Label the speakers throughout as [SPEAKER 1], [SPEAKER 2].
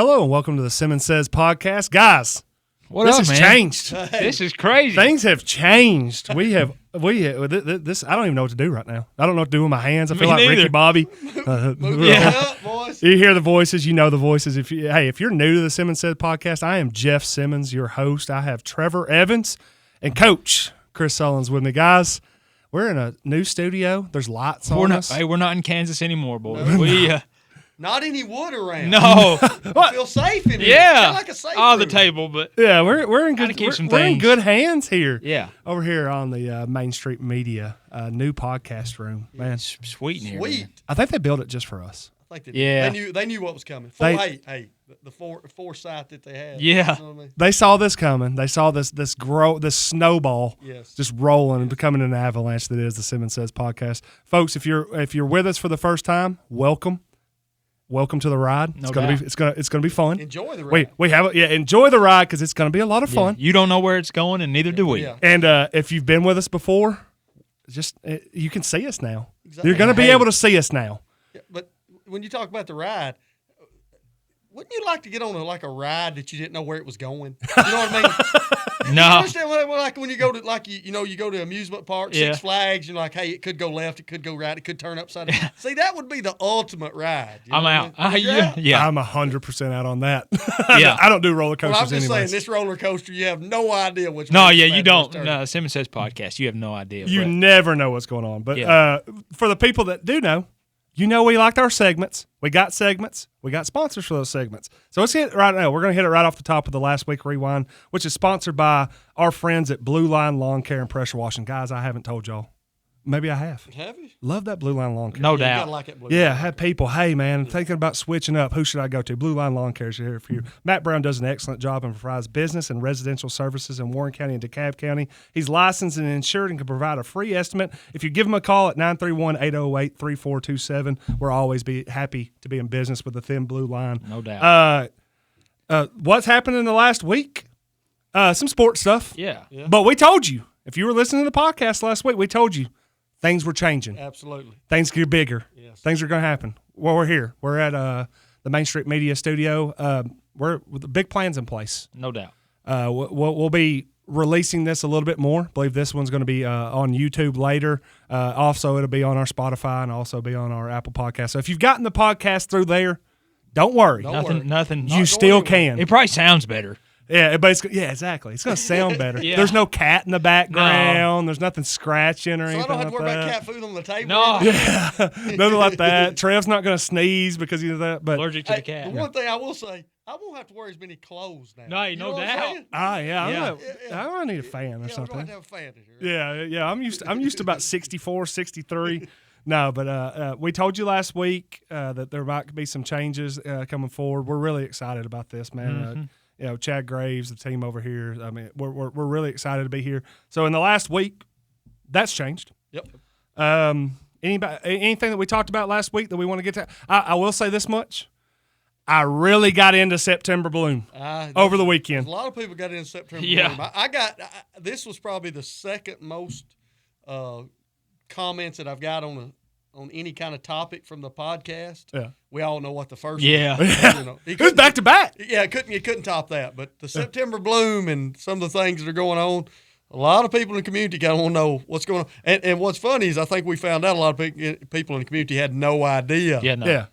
[SPEAKER 1] Hello and welcome to the Simmons Says podcast. Guys,
[SPEAKER 2] This
[SPEAKER 1] has changed.
[SPEAKER 2] This is crazy.
[SPEAKER 1] Things have changed. We have this. I don't even know what to do right now. I don't know what to do with my hands. I feel like Ricky Bobby.
[SPEAKER 2] Yeah.
[SPEAKER 1] You hear the voices. You know the voices. If you're new to the Simmons Says podcast, I am Jeff Simmons, your host. I have Trevor Evans and Coach Chris Sullins with me. Guys, we're in a new studio. There's lights on us.
[SPEAKER 2] Hey, we're not in Kansas anymore, boys.
[SPEAKER 3] Not any wood around.
[SPEAKER 2] No.
[SPEAKER 3] I feel safe in here.
[SPEAKER 2] Yeah.
[SPEAKER 3] Feel like a safe
[SPEAKER 2] On the
[SPEAKER 3] room.
[SPEAKER 2] table, but
[SPEAKER 1] Yeah, we're in good.
[SPEAKER 2] keep some
[SPEAKER 1] We're in
[SPEAKER 2] things.
[SPEAKER 1] good hands here.
[SPEAKER 2] yeah,
[SPEAKER 1] Over here on the Main Street Media new podcast room, man.
[SPEAKER 2] it's sweet in here.
[SPEAKER 3] Sweet.
[SPEAKER 2] Man.
[SPEAKER 1] I think they built it just for us.
[SPEAKER 3] I think
[SPEAKER 2] Yeah.
[SPEAKER 3] they knew what was coming.
[SPEAKER 1] They-
[SPEAKER 3] The foresight that they had.
[SPEAKER 2] Yeah.
[SPEAKER 3] You know what I mean?
[SPEAKER 1] They saw this coming. They saw this snowball
[SPEAKER 3] Yes.
[SPEAKER 1] just rolling and becoming an avalanche that is the Simmons Says podcast. Folks, if you're with us for the first time, welcome. Welcome to the ride.
[SPEAKER 2] No doubt.
[SPEAKER 1] It's gonna be fun.
[SPEAKER 3] Enjoy the ride.
[SPEAKER 1] We have enjoy the ride because it's gonna be a lot of fun.
[SPEAKER 2] You don't know where it's going, and neither do we.
[SPEAKER 3] Yeah.
[SPEAKER 1] And if you've been with us before, just you can see us now.
[SPEAKER 3] Exactly.
[SPEAKER 1] You're gonna be
[SPEAKER 2] Hey.
[SPEAKER 1] able to see us now.
[SPEAKER 3] Yeah, but when you talk about the ride, wouldn't you like to get on a ride that you didn't know where it was going? You know what I mean?
[SPEAKER 2] No.
[SPEAKER 3] You understand when you go to you go to amusement park,
[SPEAKER 2] Yeah.
[SPEAKER 3] Six Flags, you're like, hey, it could go left, it could go right, it could turn upside down. See, that would be the ultimate ride. You know
[SPEAKER 2] I'm
[SPEAKER 3] what I
[SPEAKER 2] out.
[SPEAKER 3] mean? You're out?
[SPEAKER 2] Yeah.
[SPEAKER 1] I'm 100% out on that.
[SPEAKER 2] Yeah.
[SPEAKER 1] I don't do roller
[SPEAKER 3] Well, I'm
[SPEAKER 1] coasters
[SPEAKER 3] just saying,
[SPEAKER 1] anyways.
[SPEAKER 3] this roller coaster, you have no idea which.
[SPEAKER 2] No,
[SPEAKER 3] way
[SPEAKER 2] yeah,
[SPEAKER 3] it's
[SPEAKER 2] you
[SPEAKER 3] bad
[SPEAKER 2] don't.
[SPEAKER 3] turn.
[SPEAKER 2] No, Simmons Says podcast. You have no idea.
[SPEAKER 1] You
[SPEAKER 2] but-
[SPEAKER 1] never know what's going on. But
[SPEAKER 2] Yeah.
[SPEAKER 1] for the people that do know, you know we liked our segments. We got segments. We got sponsors for those segments. So let's hit it right now. We're going to hit it right off the top of the Last Week Rewind, which is sponsored by our friends at Blue Line Lawn Care and Pressure Washing. Guys, I haven't told y'all. Maybe I have.
[SPEAKER 3] Have you?
[SPEAKER 1] Love that Blue Line Lawn Care.
[SPEAKER 2] No
[SPEAKER 3] You
[SPEAKER 2] doubt.
[SPEAKER 3] gotta like it blue.
[SPEAKER 1] Yeah, had people, hey, man, thinking about switching up. Who should I go to? Blue Line Lawn Care is here for you. Matt Brown does an excellent job and provides business and residential services in Warren County and DeKalb County. He's licensed and insured and can provide a free estimate. If you give him a call at 931-808-3427, we'll always be happy to be in business with the Thin Blue Line.
[SPEAKER 2] No doubt.
[SPEAKER 1] What's happened in the last week? Some sports stuff.
[SPEAKER 2] Yeah.
[SPEAKER 1] But we told you. If you were listening to the podcast last week, we told you things were changing.
[SPEAKER 3] Absolutely.
[SPEAKER 1] Things get bigger.
[SPEAKER 3] Yes.
[SPEAKER 1] Things are going to happen. Well, we're here. We're at the Main Street Media Studio. We're with the big plans in place.
[SPEAKER 2] No doubt.
[SPEAKER 1] We'll be releasing this a little bit more. I believe this one's going to be on YouTube later. Also, it'll be on our Spotify and also be on our Apple Podcast. So if you've gotten the podcast through there, don't worry.
[SPEAKER 2] Nothing.
[SPEAKER 1] You still can.
[SPEAKER 2] It probably sounds better.
[SPEAKER 1] Yeah, but exactly. It's going to sound better.
[SPEAKER 2] Yeah.
[SPEAKER 1] There's no cat in the background. There's nothing scratching or
[SPEAKER 3] So I
[SPEAKER 1] anything
[SPEAKER 3] don't have to
[SPEAKER 1] like
[SPEAKER 3] worry
[SPEAKER 1] that.
[SPEAKER 3] about cat food on the table.
[SPEAKER 2] No.
[SPEAKER 1] Nothing like that. Trev's not going to sneeze because of that. But
[SPEAKER 2] Allergic to the
[SPEAKER 3] Hey,
[SPEAKER 2] cat.
[SPEAKER 3] the one thing I will say, I won't have to wear as many clothes now.
[SPEAKER 2] No,
[SPEAKER 3] You
[SPEAKER 2] no
[SPEAKER 3] know what I'm
[SPEAKER 2] doubt.
[SPEAKER 3] saying?
[SPEAKER 1] yeah.
[SPEAKER 3] Yeah.
[SPEAKER 1] I need a fan or
[SPEAKER 3] Yeah, I don't
[SPEAKER 1] something.
[SPEAKER 3] have to have a fan in here.
[SPEAKER 1] Yeah. I'm used to about 64, 63. No, but we told you last week that there might be some changes coming forward. We're really excited about this, man. Chad Graves, the team over here. I mean, we're really excited to be here. So in the last week, that's changed.
[SPEAKER 3] Yep.
[SPEAKER 1] Anything that we talked about last week that we want to get to? I will say this much. I really got into September Bloom over the weekend.
[SPEAKER 3] A lot of people got in September.
[SPEAKER 2] Yeah.
[SPEAKER 3] Bloom. This was probably the second most comments that I've got on any kind of topic from the podcast.
[SPEAKER 1] Yeah.
[SPEAKER 3] We all know what the first
[SPEAKER 2] Yeah.
[SPEAKER 3] one was.
[SPEAKER 1] It was back to back.
[SPEAKER 3] Yeah, you couldn't top that. But the September Bloom and some of the things that are going on, a lot of people in the community kind of want to know what's going on. And what's funny is I think we found out a lot of people in the community had no idea
[SPEAKER 2] Yeah. No.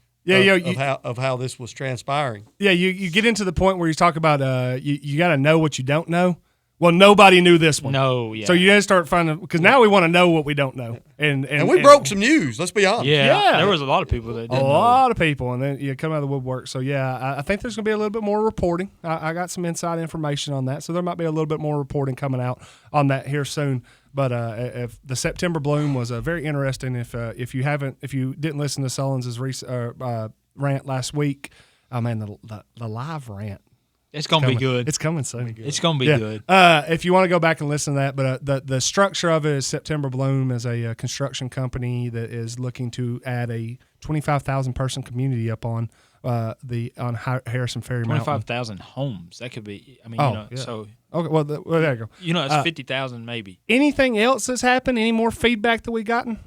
[SPEAKER 1] Of
[SPEAKER 3] how this was transpiring.
[SPEAKER 1] you get into the point where you talk about you got to know what you don't know. Well, nobody knew this one.
[SPEAKER 2] No. Yeah.
[SPEAKER 1] So you got to start finding, because now we want to know what we don't know.
[SPEAKER 3] And we broke some news, let's be honest.
[SPEAKER 2] Yeah. There was a lot of people that
[SPEAKER 1] a
[SPEAKER 2] didn't know.
[SPEAKER 1] lot of people, and then you come out of the woodwork. So yeah, I think there's going to be a little bit more reporting. I got some inside information on that, so there might be a little bit more reporting coming out on that here soon. But if the September Bloom was very interesting. If you didn't listen to Sullins' rant last week, oh man, the live rant.
[SPEAKER 2] It's going to be good.
[SPEAKER 1] It's coming soon.
[SPEAKER 2] It's going to be good.
[SPEAKER 1] If you want to go back and listen to that, but the structure of it is September Bloom is a construction company that is looking to add a 25,000 person community up on Harrison Ferry Mountain.
[SPEAKER 2] 25,000 homes. That could be. I mean,
[SPEAKER 1] Yeah.
[SPEAKER 2] so.
[SPEAKER 1] Okay, well, there you go.
[SPEAKER 2] It's 50,000 maybe.
[SPEAKER 1] Anything else that's happened? Any more feedback that we gotten?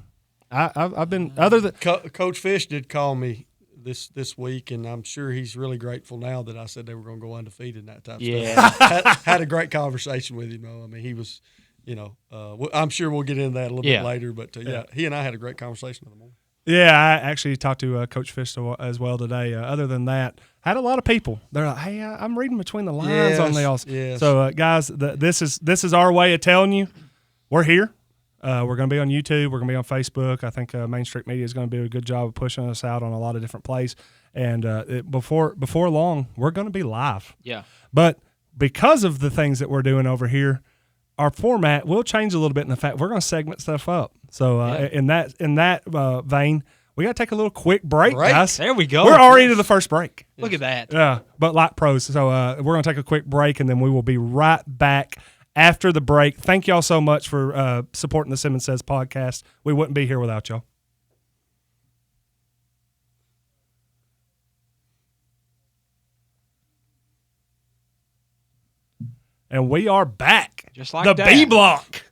[SPEAKER 1] I've been other than
[SPEAKER 3] Coach Fish did call me this week, and I'm sure he's really grateful now that I said they were going to go undefeated in that type of
[SPEAKER 2] Yeah.
[SPEAKER 3] stuff. Had a great conversation with him, though. I mean, he was, I'm sure we'll get into that a little bit later, but he and I had a great conversation in the morning.
[SPEAKER 1] Yeah, I actually talked to Coach Fish as well today. Other than that, had a lot of people. They're like, "Hey, I'm reading between the lines on the."
[SPEAKER 3] Yes.
[SPEAKER 1] So, guys, this is our way of telling you we're here. We're going to be on YouTube. We're going to be on Facebook. I think Main Street Media is going to do a good job of pushing us out on a lot of different plays. And before long, we're going to be live.
[SPEAKER 2] Yeah.
[SPEAKER 1] But because of the things that we're doing over here, our format will change a little bit in the fact we're going to segment stuff up. So in that vein, we got to take a little quick break, guys.
[SPEAKER 2] There we go.
[SPEAKER 1] We're already to the first break.
[SPEAKER 2] Look at that.
[SPEAKER 1] Yeah, but like pros. So we're going to take a quick break, and then we will be right back after the break. Thank y'all so much for supporting the Simmons Says podcast. We wouldn't be here without y'all. And we are back.
[SPEAKER 2] Just like
[SPEAKER 1] the
[SPEAKER 2] that.
[SPEAKER 1] B block.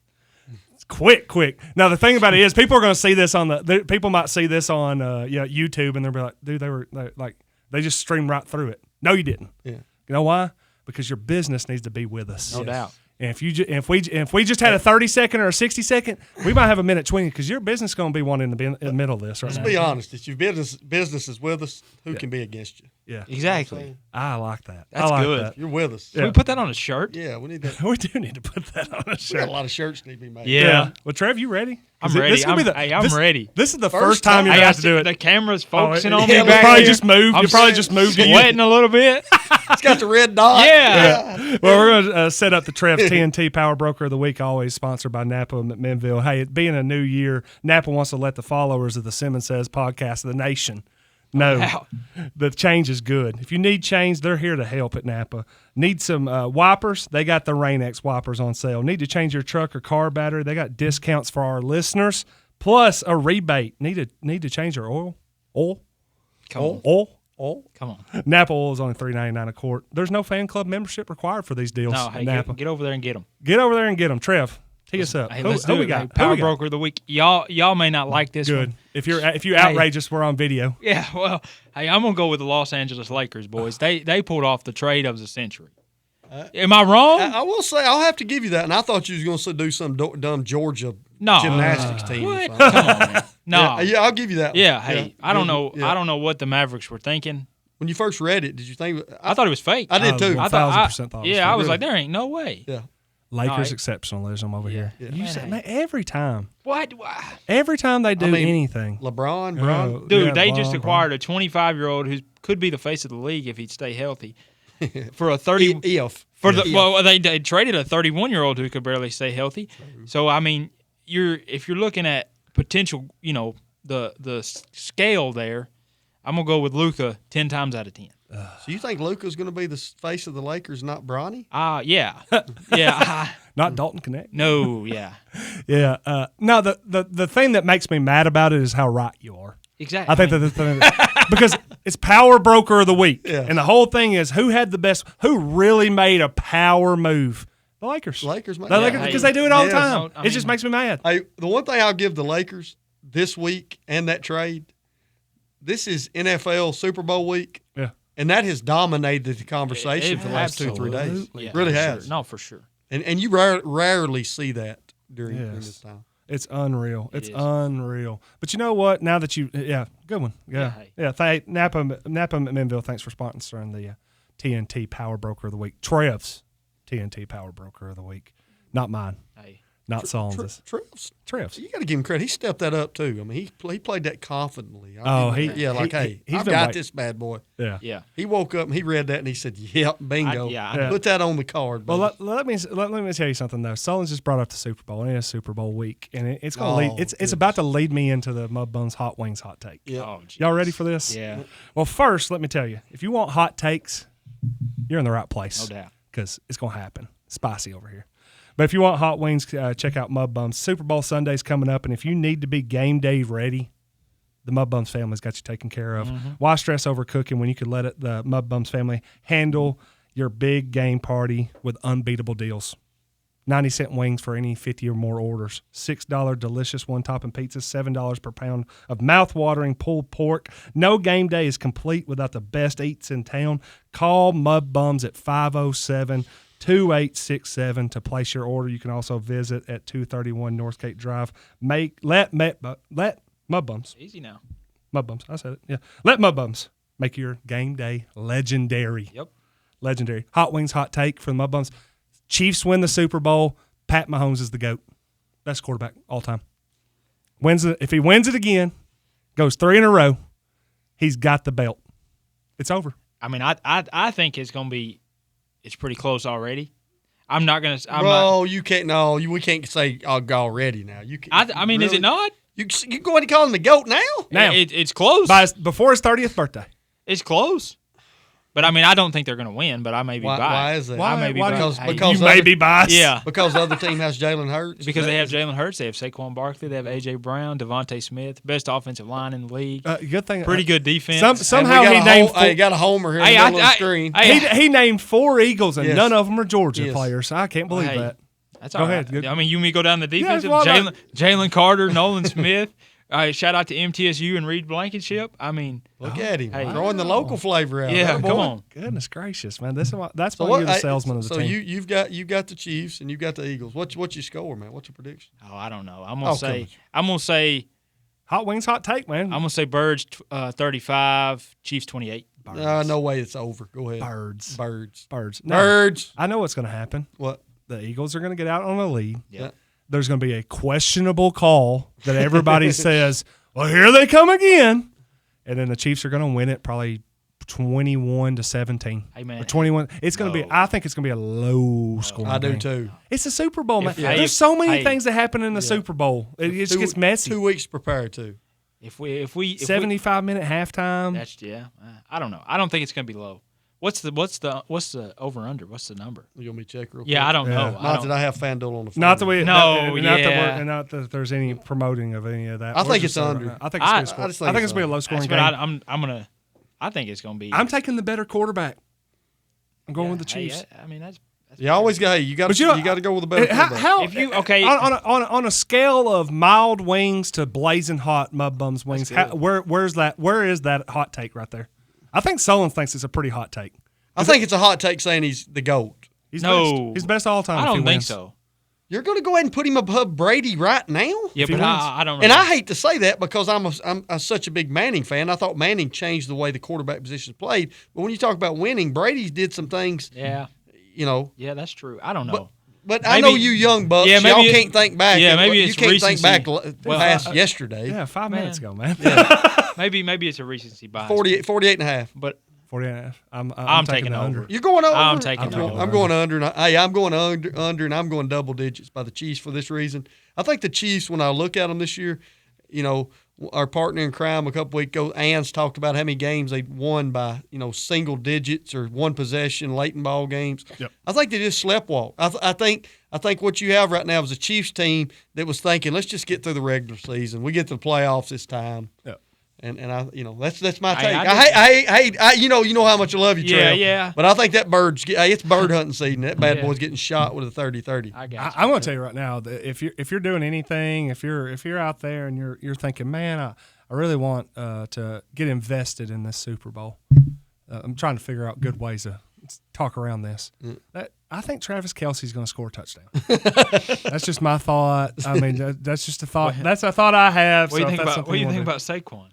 [SPEAKER 1] It's quick. Now the thing about it is, people are going to see this people might see this on YouTube, and they'll be like, "Dude, they just streamed right through it." No, you didn't.
[SPEAKER 3] Yeah.
[SPEAKER 1] You know why? Because your business needs to be with us.
[SPEAKER 2] No doubt.
[SPEAKER 1] And if we just had a 30-second or a 60-second, we might have a minute 20 because your business is going to be one in the middle of this right now.
[SPEAKER 3] Let's be honest. If your business is with us, who can be against you?
[SPEAKER 1] Yeah,
[SPEAKER 2] Exactly.
[SPEAKER 1] I like that.
[SPEAKER 2] That's
[SPEAKER 1] I like
[SPEAKER 2] good.
[SPEAKER 1] that.
[SPEAKER 3] You're with us.
[SPEAKER 2] Can we put that on a shirt?
[SPEAKER 3] Yeah, we need that.
[SPEAKER 1] We do need to put that on a
[SPEAKER 3] We got
[SPEAKER 1] shirt.
[SPEAKER 3] a lot of shirts need to be made.
[SPEAKER 2] Yeah.
[SPEAKER 1] Well, Trev, you ready?
[SPEAKER 2] I'm ready. I'm ready.
[SPEAKER 1] This is the
[SPEAKER 3] First
[SPEAKER 1] first time
[SPEAKER 3] time.
[SPEAKER 1] you're
[SPEAKER 2] Hey,
[SPEAKER 1] going
[SPEAKER 2] I
[SPEAKER 1] to have to do
[SPEAKER 2] see
[SPEAKER 1] it.
[SPEAKER 2] the camera's focusing on
[SPEAKER 3] yeah,
[SPEAKER 2] me
[SPEAKER 3] you
[SPEAKER 2] back
[SPEAKER 1] probably
[SPEAKER 2] here.
[SPEAKER 1] just moved.
[SPEAKER 2] I'm
[SPEAKER 1] You probably just moved.
[SPEAKER 2] sweating a little bit.
[SPEAKER 3] It's got the red dot.
[SPEAKER 2] Yeah.
[SPEAKER 1] Well, we're going to set up the Trev TNT Power Broker of the Week, always sponsored by Napa and McMinnville. Hey, it being a new year, Napa wants to let the followers of the Simmons Says podcast, the nation, know
[SPEAKER 2] Wow.
[SPEAKER 1] the change is good. If you need change, they're here to help at Napa. Need some wipers? They got the Rain-X wipers on sale. Need to change your truck or car battery? They got discounts for our listeners, plus a rebate. Need to change your oil?
[SPEAKER 2] Come on.
[SPEAKER 1] Oil?
[SPEAKER 2] Come on.
[SPEAKER 1] Napa oil is only $3.99 a quart. There's no fan club membership required for these deals.
[SPEAKER 2] No,
[SPEAKER 1] at
[SPEAKER 2] hey,
[SPEAKER 1] Napa.
[SPEAKER 2] get over there and get them.
[SPEAKER 1] Get over there and get them. Trev, tee us up.
[SPEAKER 2] Hey,
[SPEAKER 1] Who
[SPEAKER 2] let's do
[SPEAKER 1] we
[SPEAKER 2] it.
[SPEAKER 1] got?
[SPEAKER 2] Hey,
[SPEAKER 1] Who
[SPEAKER 2] Power
[SPEAKER 1] we got?
[SPEAKER 2] Broker of the Week. Y'all may not like this
[SPEAKER 1] Good.
[SPEAKER 2] one.
[SPEAKER 1] If you're outrageous, we're on video.
[SPEAKER 2] Yeah, well, hey, I'm gonna go with the Los Angeles Lakers, boys. They pulled off the trade of the century. Am I wrong?
[SPEAKER 3] I will say I'll have to give you that, and I thought you was going to do some dumb Georgia
[SPEAKER 2] No.
[SPEAKER 3] gymnastics team. Or
[SPEAKER 2] What?
[SPEAKER 3] something.
[SPEAKER 2] Come on, man. No.
[SPEAKER 3] Yeah, I'll give you that.
[SPEAKER 2] Yeah,
[SPEAKER 3] one.
[SPEAKER 2] hey, I don't know.
[SPEAKER 3] Yeah.
[SPEAKER 2] I don't know what the Mavericks were thinking.
[SPEAKER 3] When you first read it, did you think?
[SPEAKER 2] I thought it was fake.
[SPEAKER 3] I did too.
[SPEAKER 1] I
[SPEAKER 2] I thought,
[SPEAKER 1] 1000% thought it was
[SPEAKER 2] yeah, I
[SPEAKER 1] fake.
[SPEAKER 2] was
[SPEAKER 3] Really?
[SPEAKER 2] like, there ain't no way.
[SPEAKER 3] Yeah.
[SPEAKER 1] Lakers
[SPEAKER 2] No,
[SPEAKER 1] exceptionalism over here.
[SPEAKER 3] Yeah.
[SPEAKER 1] You
[SPEAKER 2] Man,
[SPEAKER 1] said,
[SPEAKER 2] hey.
[SPEAKER 1] man, every time
[SPEAKER 2] What?
[SPEAKER 1] they do
[SPEAKER 3] mean,
[SPEAKER 1] anything.
[SPEAKER 3] LeBron, Bron.
[SPEAKER 1] Oh,
[SPEAKER 2] Dude,
[SPEAKER 1] yeah,
[SPEAKER 2] they just
[SPEAKER 1] LeBron.
[SPEAKER 2] acquired a 25-year-old who could be the face of the league if he'd stay healthy. For a 30
[SPEAKER 3] If.
[SPEAKER 2] for
[SPEAKER 3] Yeah.
[SPEAKER 2] the well, they traded a 31-year-old who could barely stay healthy. So I mean, if you're looking at potential, the scale there, I'm gonna go with Luka 10 times out of 10.
[SPEAKER 3] So you think Luka's going to be the face of the Lakers, not Bronny?
[SPEAKER 2] Yeah, yeah.
[SPEAKER 1] Not Dalton Connect.
[SPEAKER 2] No, yeah,
[SPEAKER 1] Yeah. No, the thing that makes me mad about it is how right you are.
[SPEAKER 2] exactly.
[SPEAKER 1] I think that the thing because it's Power Broker of the Week,
[SPEAKER 3] Yeah.
[SPEAKER 1] and the whole thing is who really made a power move. The Lakers.
[SPEAKER 3] Lakers, man.
[SPEAKER 1] The Lakers,
[SPEAKER 2] hey,
[SPEAKER 1] because they do it all the
[SPEAKER 3] yes.
[SPEAKER 1] time.
[SPEAKER 2] I
[SPEAKER 1] It just
[SPEAKER 2] mean-
[SPEAKER 1] makes me mad.
[SPEAKER 3] Hey, the one thing I'll give the Lakers this week and that trade, this is NFL Super Bowl week,
[SPEAKER 1] Yeah.
[SPEAKER 3] and that has dominated the conversation
[SPEAKER 2] It
[SPEAKER 3] for the last 2-3 days.
[SPEAKER 1] absolutely
[SPEAKER 2] Yeah,
[SPEAKER 3] really
[SPEAKER 2] for
[SPEAKER 3] has.
[SPEAKER 2] Sure. No, for sure.
[SPEAKER 3] And you rarely see that during this time.
[SPEAKER 1] It's unreal.
[SPEAKER 2] It
[SPEAKER 1] It's
[SPEAKER 2] is.
[SPEAKER 1] unreal. But you know what? Now that good one. Yeah.
[SPEAKER 2] Yeah,
[SPEAKER 1] Yeah. Napa McMinnville, thanks for sponsoring the TNT Power Broker of the Week. Trev's TNT Power Broker of the Week. Not mine.
[SPEAKER 2] Hey,
[SPEAKER 1] Not Solons's. Trev's.
[SPEAKER 3] You got to give him credit. He stepped that up too. I mean, he played that confidently.
[SPEAKER 1] Oh,
[SPEAKER 3] he's
[SPEAKER 1] he's
[SPEAKER 3] I've
[SPEAKER 1] been
[SPEAKER 3] got
[SPEAKER 1] waiting.
[SPEAKER 3] this bad boy.
[SPEAKER 1] Yeah.
[SPEAKER 2] yeah.
[SPEAKER 3] He woke up and he read that and he said, "Yep, bingo.
[SPEAKER 2] I
[SPEAKER 3] Put that on the card."
[SPEAKER 1] Well,
[SPEAKER 3] Well,
[SPEAKER 1] let me tell you something though. Solons just brought up the Super Bowl, and it's Super Bowl week, and it's going to lead. It's
[SPEAKER 3] goodness.
[SPEAKER 1] about to lead me into the Mud Buns Hot Wings hot take.
[SPEAKER 3] yeah.
[SPEAKER 2] Oh, geez.
[SPEAKER 1] Y'all ready for this?
[SPEAKER 2] Yeah,
[SPEAKER 1] Well, first, let me tell you, if you want hot takes, you're in the right place.
[SPEAKER 2] no doubt.
[SPEAKER 1] Because it's going to happen. Spicy over here. But if you want hot wings, check out Mud Bums. Super Bowl Sunday's coming up, and if you need to be game day ready, the Mud Bums family's got you taken care of. Why stress over cooking when you could let the Mud Bums family handle your big game party with unbeatable deals? 90-cent wings for any 50 or more orders. $6 delicious one-topping pizzas, $7 per pound of mouth-watering pulled pork. No game day is complete without the best eats in town. Call Mud Bums at 507-2867 to place your order. You can also visit at 231 Northgate Drive. Let Mud Bums.
[SPEAKER 2] Easy now.
[SPEAKER 1] Mud Bums. I said it. Yeah. Let Mud Bums make your game day legendary.
[SPEAKER 2] Yep.
[SPEAKER 1] Legendary. Hot Wings hot take for the Mud Bums. Chiefs win the Super Bowl. Pat Mahomes is the GOAT. Best quarterback all time. If he wins it again, goes 3 in a row, he's got the belt. It's over.
[SPEAKER 2] I mean, I think it's going to be – it's pretty close already. I'm not going to –
[SPEAKER 3] Bro, you can't – no, we can't say already now. You can't,
[SPEAKER 2] I mean,
[SPEAKER 3] really?
[SPEAKER 2] Is it not?
[SPEAKER 3] You go ahead and call him the GOAT now?
[SPEAKER 1] Now.
[SPEAKER 2] It's close.
[SPEAKER 1] Before his 30th birthday.
[SPEAKER 2] It's close. But, I mean, I don't think they're going to win, but I may be biased.
[SPEAKER 3] Why is that?
[SPEAKER 2] I may be biased.
[SPEAKER 3] Because
[SPEAKER 1] you may be biased.
[SPEAKER 2] Yeah.
[SPEAKER 3] Because the other team has Jalen Hurts?
[SPEAKER 2] Because they have Jalen Hurts, they have Saquon Barkley, they have A.J. Brown, Devontae Smith, best offensive line in the league.
[SPEAKER 1] Good thing.
[SPEAKER 2] Pretty good defense.
[SPEAKER 1] Somehow he named
[SPEAKER 3] I got a homer here on the screen.
[SPEAKER 1] He named 4 Eagles, and none of them are Georgia players. I can't believe that.
[SPEAKER 2] That's
[SPEAKER 1] Go
[SPEAKER 2] all right.
[SPEAKER 1] ahead.
[SPEAKER 2] I mean, you may go down the defensive.
[SPEAKER 1] Yeah,
[SPEAKER 2] Jalen Carter, Nolan Smith. Shout out to MTSU and Reed Blankenship. I mean,
[SPEAKER 3] look at him throwing the local flavor out.
[SPEAKER 2] Yeah, come on.
[SPEAKER 1] Goodness gracious, man! That's why you're the salesman of the team.
[SPEAKER 3] So you've got the Chiefs and you've got the Eagles. What's your score, man? What's your prediction?
[SPEAKER 2] Oh, I don't know. I'm gonna say
[SPEAKER 1] Hot Wings hot take, man.
[SPEAKER 2] I'm gonna say Birds 35, Chiefs 28.
[SPEAKER 3] No way, it's over. Go ahead.
[SPEAKER 1] Birds.
[SPEAKER 3] No,
[SPEAKER 1] I know what's going to happen.
[SPEAKER 3] What?
[SPEAKER 1] The Eagles are going to get out on a lead.
[SPEAKER 2] Yeah.
[SPEAKER 1] There's going to be a questionable call that everybody says, well, here they come again. And then the Chiefs are going to win it probably 21-17.
[SPEAKER 2] Hey, man.
[SPEAKER 1] Or 21. It's going to be, I think it's going to be a low score.
[SPEAKER 3] I do too.
[SPEAKER 1] It's the Super Bowl, man. There's so many things that happen in the Super Bowl. It just gets messy.
[SPEAKER 3] 2 weeks to prepare too.
[SPEAKER 2] If we
[SPEAKER 1] 75-minute halftime.
[SPEAKER 2] That's I don't know. I don't think it's going to be low. What's the over under? What's the number?
[SPEAKER 3] You want me to check real quick?
[SPEAKER 2] Yeah, I don't know.
[SPEAKER 3] Not that I have FanDuel on the phone.
[SPEAKER 1] Not the way.
[SPEAKER 2] No,
[SPEAKER 1] not that there's any promoting of any of that.
[SPEAKER 3] I think it's under.
[SPEAKER 1] I think it's going to be a low scoring game.
[SPEAKER 2] I think it's going to be.
[SPEAKER 1] I'm taking the better quarterback. I'm going with the Chiefs.
[SPEAKER 2] I mean that's.
[SPEAKER 3] You always got. You got to go with the better quarterback.
[SPEAKER 1] How
[SPEAKER 2] if you
[SPEAKER 1] on a scale of mild wings to blazing hot Mud Bums wings, where is that hot take right there? I think Solon thinks it's a pretty hot take.
[SPEAKER 3] I think it's a hot take saying he's the GOAT.
[SPEAKER 1] He's best all time.
[SPEAKER 2] I don't think so.
[SPEAKER 3] You're going to go ahead and put him above Brady right now?
[SPEAKER 2] Yeah, but I don't know.
[SPEAKER 3] And I hate to say that because I'm such a big Manning fan. I thought Manning changed the way the quarterback position played. But when you talk about winning, Brady did some things.
[SPEAKER 2] Yeah.
[SPEAKER 3] You know.
[SPEAKER 2] Yeah, that's true. I don't know.
[SPEAKER 3] But I know you young bucks. Yeah, y'all can't think back.
[SPEAKER 2] Yeah, maybe
[SPEAKER 3] you can't think back past yesterday.
[SPEAKER 1] Yeah, 5 minutes ago, man.
[SPEAKER 2] Yeah. maybe it's a recency bias.
[SPEAKER 3] 48 and a half.
[SPEAKER 2] But
[SPEAKER 1] 48.5.
[SPEAKER 2] I'm taking
[SPEAKER 1] the
[SPEAKER 2] over.
[SPEAKER 3] You're going over.
[SPEAKER 2] I'm taking over.
[SPEAKER 3] I'm going under. I'm going under, and I'm going double digits by the Chiefs for this reason. I think the Chiefs, when I look at them this year, you know, our partner in crime a couple weeks ago, Ann's talked about how many games they won by, single digits or one possession late in ball games.
[SPEAKER 1] Yep.
[SPEAKER 3] I think they just sleptwalk. I think what you have right now is a Chiefs team that was thinking, let's just get through the regular season. We get to the playoffs this time.
[SPEAKER 1] Yep.
[SPEAKER 3] And that's my take. I you know how much I love you, Trev.
[SPEAKER 2] Yeah.
[SPEAKER 3] But I think that it's bird hunting season. That bad boy's getting shot with a 30-30.
[SPEAKER 1] I'm going to tell you right now that if you're doing anything, if you're out there and you're thinking, man, I really want to get invested in this Super Bowl. I'm trying to figure out good ways to talk around this. I think Travis Kelce's going to score a touchdown. That's just my thought. I mean, that's just a thought. That's a thought I have.
[SPEAKER 2] What do you think about Saquon?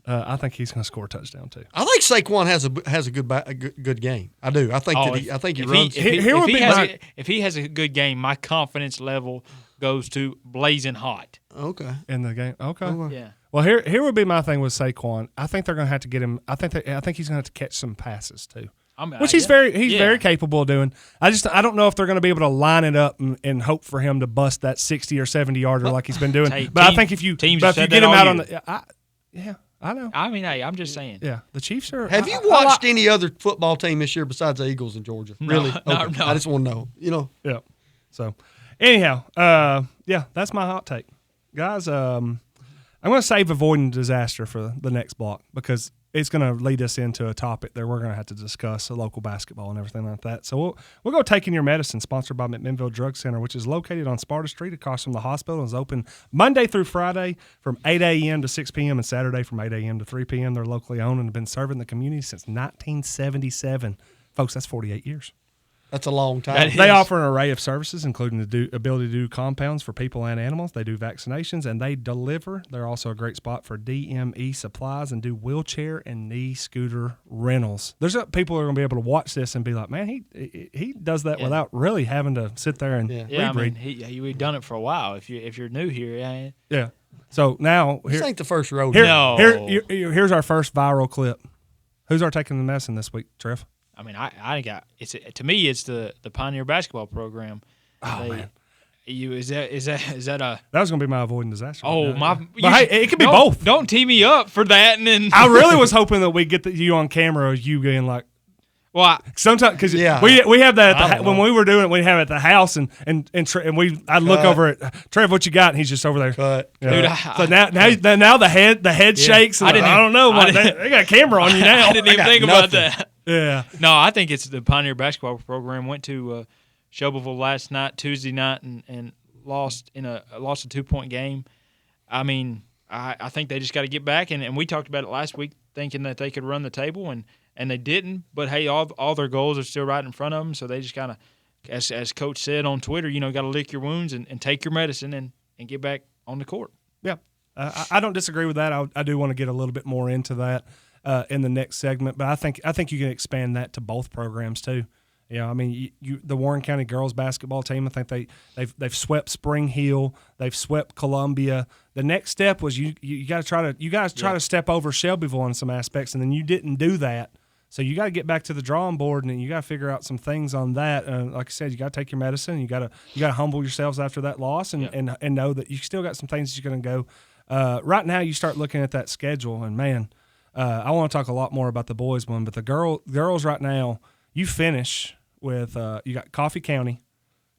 [SPEAKER 1] I think he's going to score a touchdown too.
[SPEAKER 3] I think Saquon has a good game. I do. I think he runs.
[SPEAKER 2] If he has a good game, my confidence level goes to blazing hot.
[SPEAKER 3] Okay.
[SPEAKER 1] In the game. Okay.
[SPEAKER 2] Yeah.
[SPEAKER 1] Well, here would be my thing with Saquon. I think they're going to have to get him. I think he's going to have to catch some passes too. Which he's very capable of doing. I don't know if they're going to be able to line it up and hope for him to bust that 60 or 70 yarder like he's been doing. I think if you get him out on the, I know.
[SPEAKER 2] I mean, I'm just saying.
[SPEAKER 1] Yeah, the Chiefs are.
[SPEAKER 3] Have you watched any other football team this year besides the Eagles in Georgia? Really?
[SPEAKER 2] No.
[SPEAKER 3] I just want to know.
[SPEAKER 1] Yeah. So, anyhow, that's my hot take, guys. I'm going to save avoiding disaster for the next block because it's going to lead us into a topic that we're going to have to discuss, local basketball and everything like that. So we'll go Taking Your Medicine, sponsored by McMinnville Drug Center, which is located on Sparta Street across from the hospital and is open Monday through Friday from 8 a.m. to 6 p.m. and Saturday from 8 a.m. to 3 p.m. They're locally owned and have been serving the community since 1977. Folks, that's 48 years.
[SPEAKER 3] That's a long time.
[SPEAKER 1] They offer an array of services, including the ability to do compounds for people and animals. They do vaccinations, and they deliver. They're also a great spot for DME supplies and do wheelchair and knee scooter rentals. There's people who are going to be able to watch this and be like, man, he does that without really having to sit there and read.
[SPEAKER 2] I mean, we've done it for a while. If you're new here,
[SPEAKER 1] yeah. So now
[SPEAKER 3] this ain't the first rodeo.
[SPEAKER 1] Here's our first viral clip. Who's our Taking the Medicine this week, Trev?
[SPEAKER 2] I mean, I got it's to me it's the Pioneer basketball program.
[SPEAKER 1] Oh man,
[SPEAKER 2] is that a
[SPEAKER 1] that was gonna be my avoiding disaster.
[SPEAKER 2] Oh my!
[SPEAKER 1] But hey, it could be both.
[SPEAKER 2] Don't tee me up for that. And then
[SPEAKER 1] I really was hoping that we get you on camera, you being like.
[SPEAKER 2] Well,
[SPEAKER 1] sometimes because we have that at when we were doing it, we have it at the house and I'd look over at Trev, what you got, and he's just over there.
[SPEAKER 3] Cut.
[SPEAKER 2] Dude,
[SPEAKER 1] so now the head shakes. And I don't know. They got a camera on you now.
[SPEAKER 2] I didn't even think about that.
[SPEAKER 1] Yeah.
[SPEAKER 2] No, I think it's the Pioneer basketball program. Went to Shelbyville last night, Tuesday night, and lost a 2-point game. I mean, I think they just got to get back, and we talked about it last week, thinking that they could run the table, and they didn't. But hey, all their goals are still right in front of them, so they just kind of, as Coach said on Twitter, got to lick your wounds and take your medicine and get back on the court.
[SPEAKER 1] Yeah, I don't disagree with that. I do want to get a little bit more into that in the next segment, but I think you can expand that to both programs too. I mean, the Warren County girls basketball team, I think they've swept Spring Hill, they've swept Columbia. The next step was you got to try to step over Shelbyville on some aspects, and then you didn't do that. So you got to get back to the drawing board, and you got to figure out some things on that. Like I said, you got to take your medicine. You got to humble yourselves after that loss, and know that you still got some things that you're going to go. Right now, you start looking at that schedule, and man, I want to talk a lot more about the boys one, but the girls right now, you finish with you got Coffee County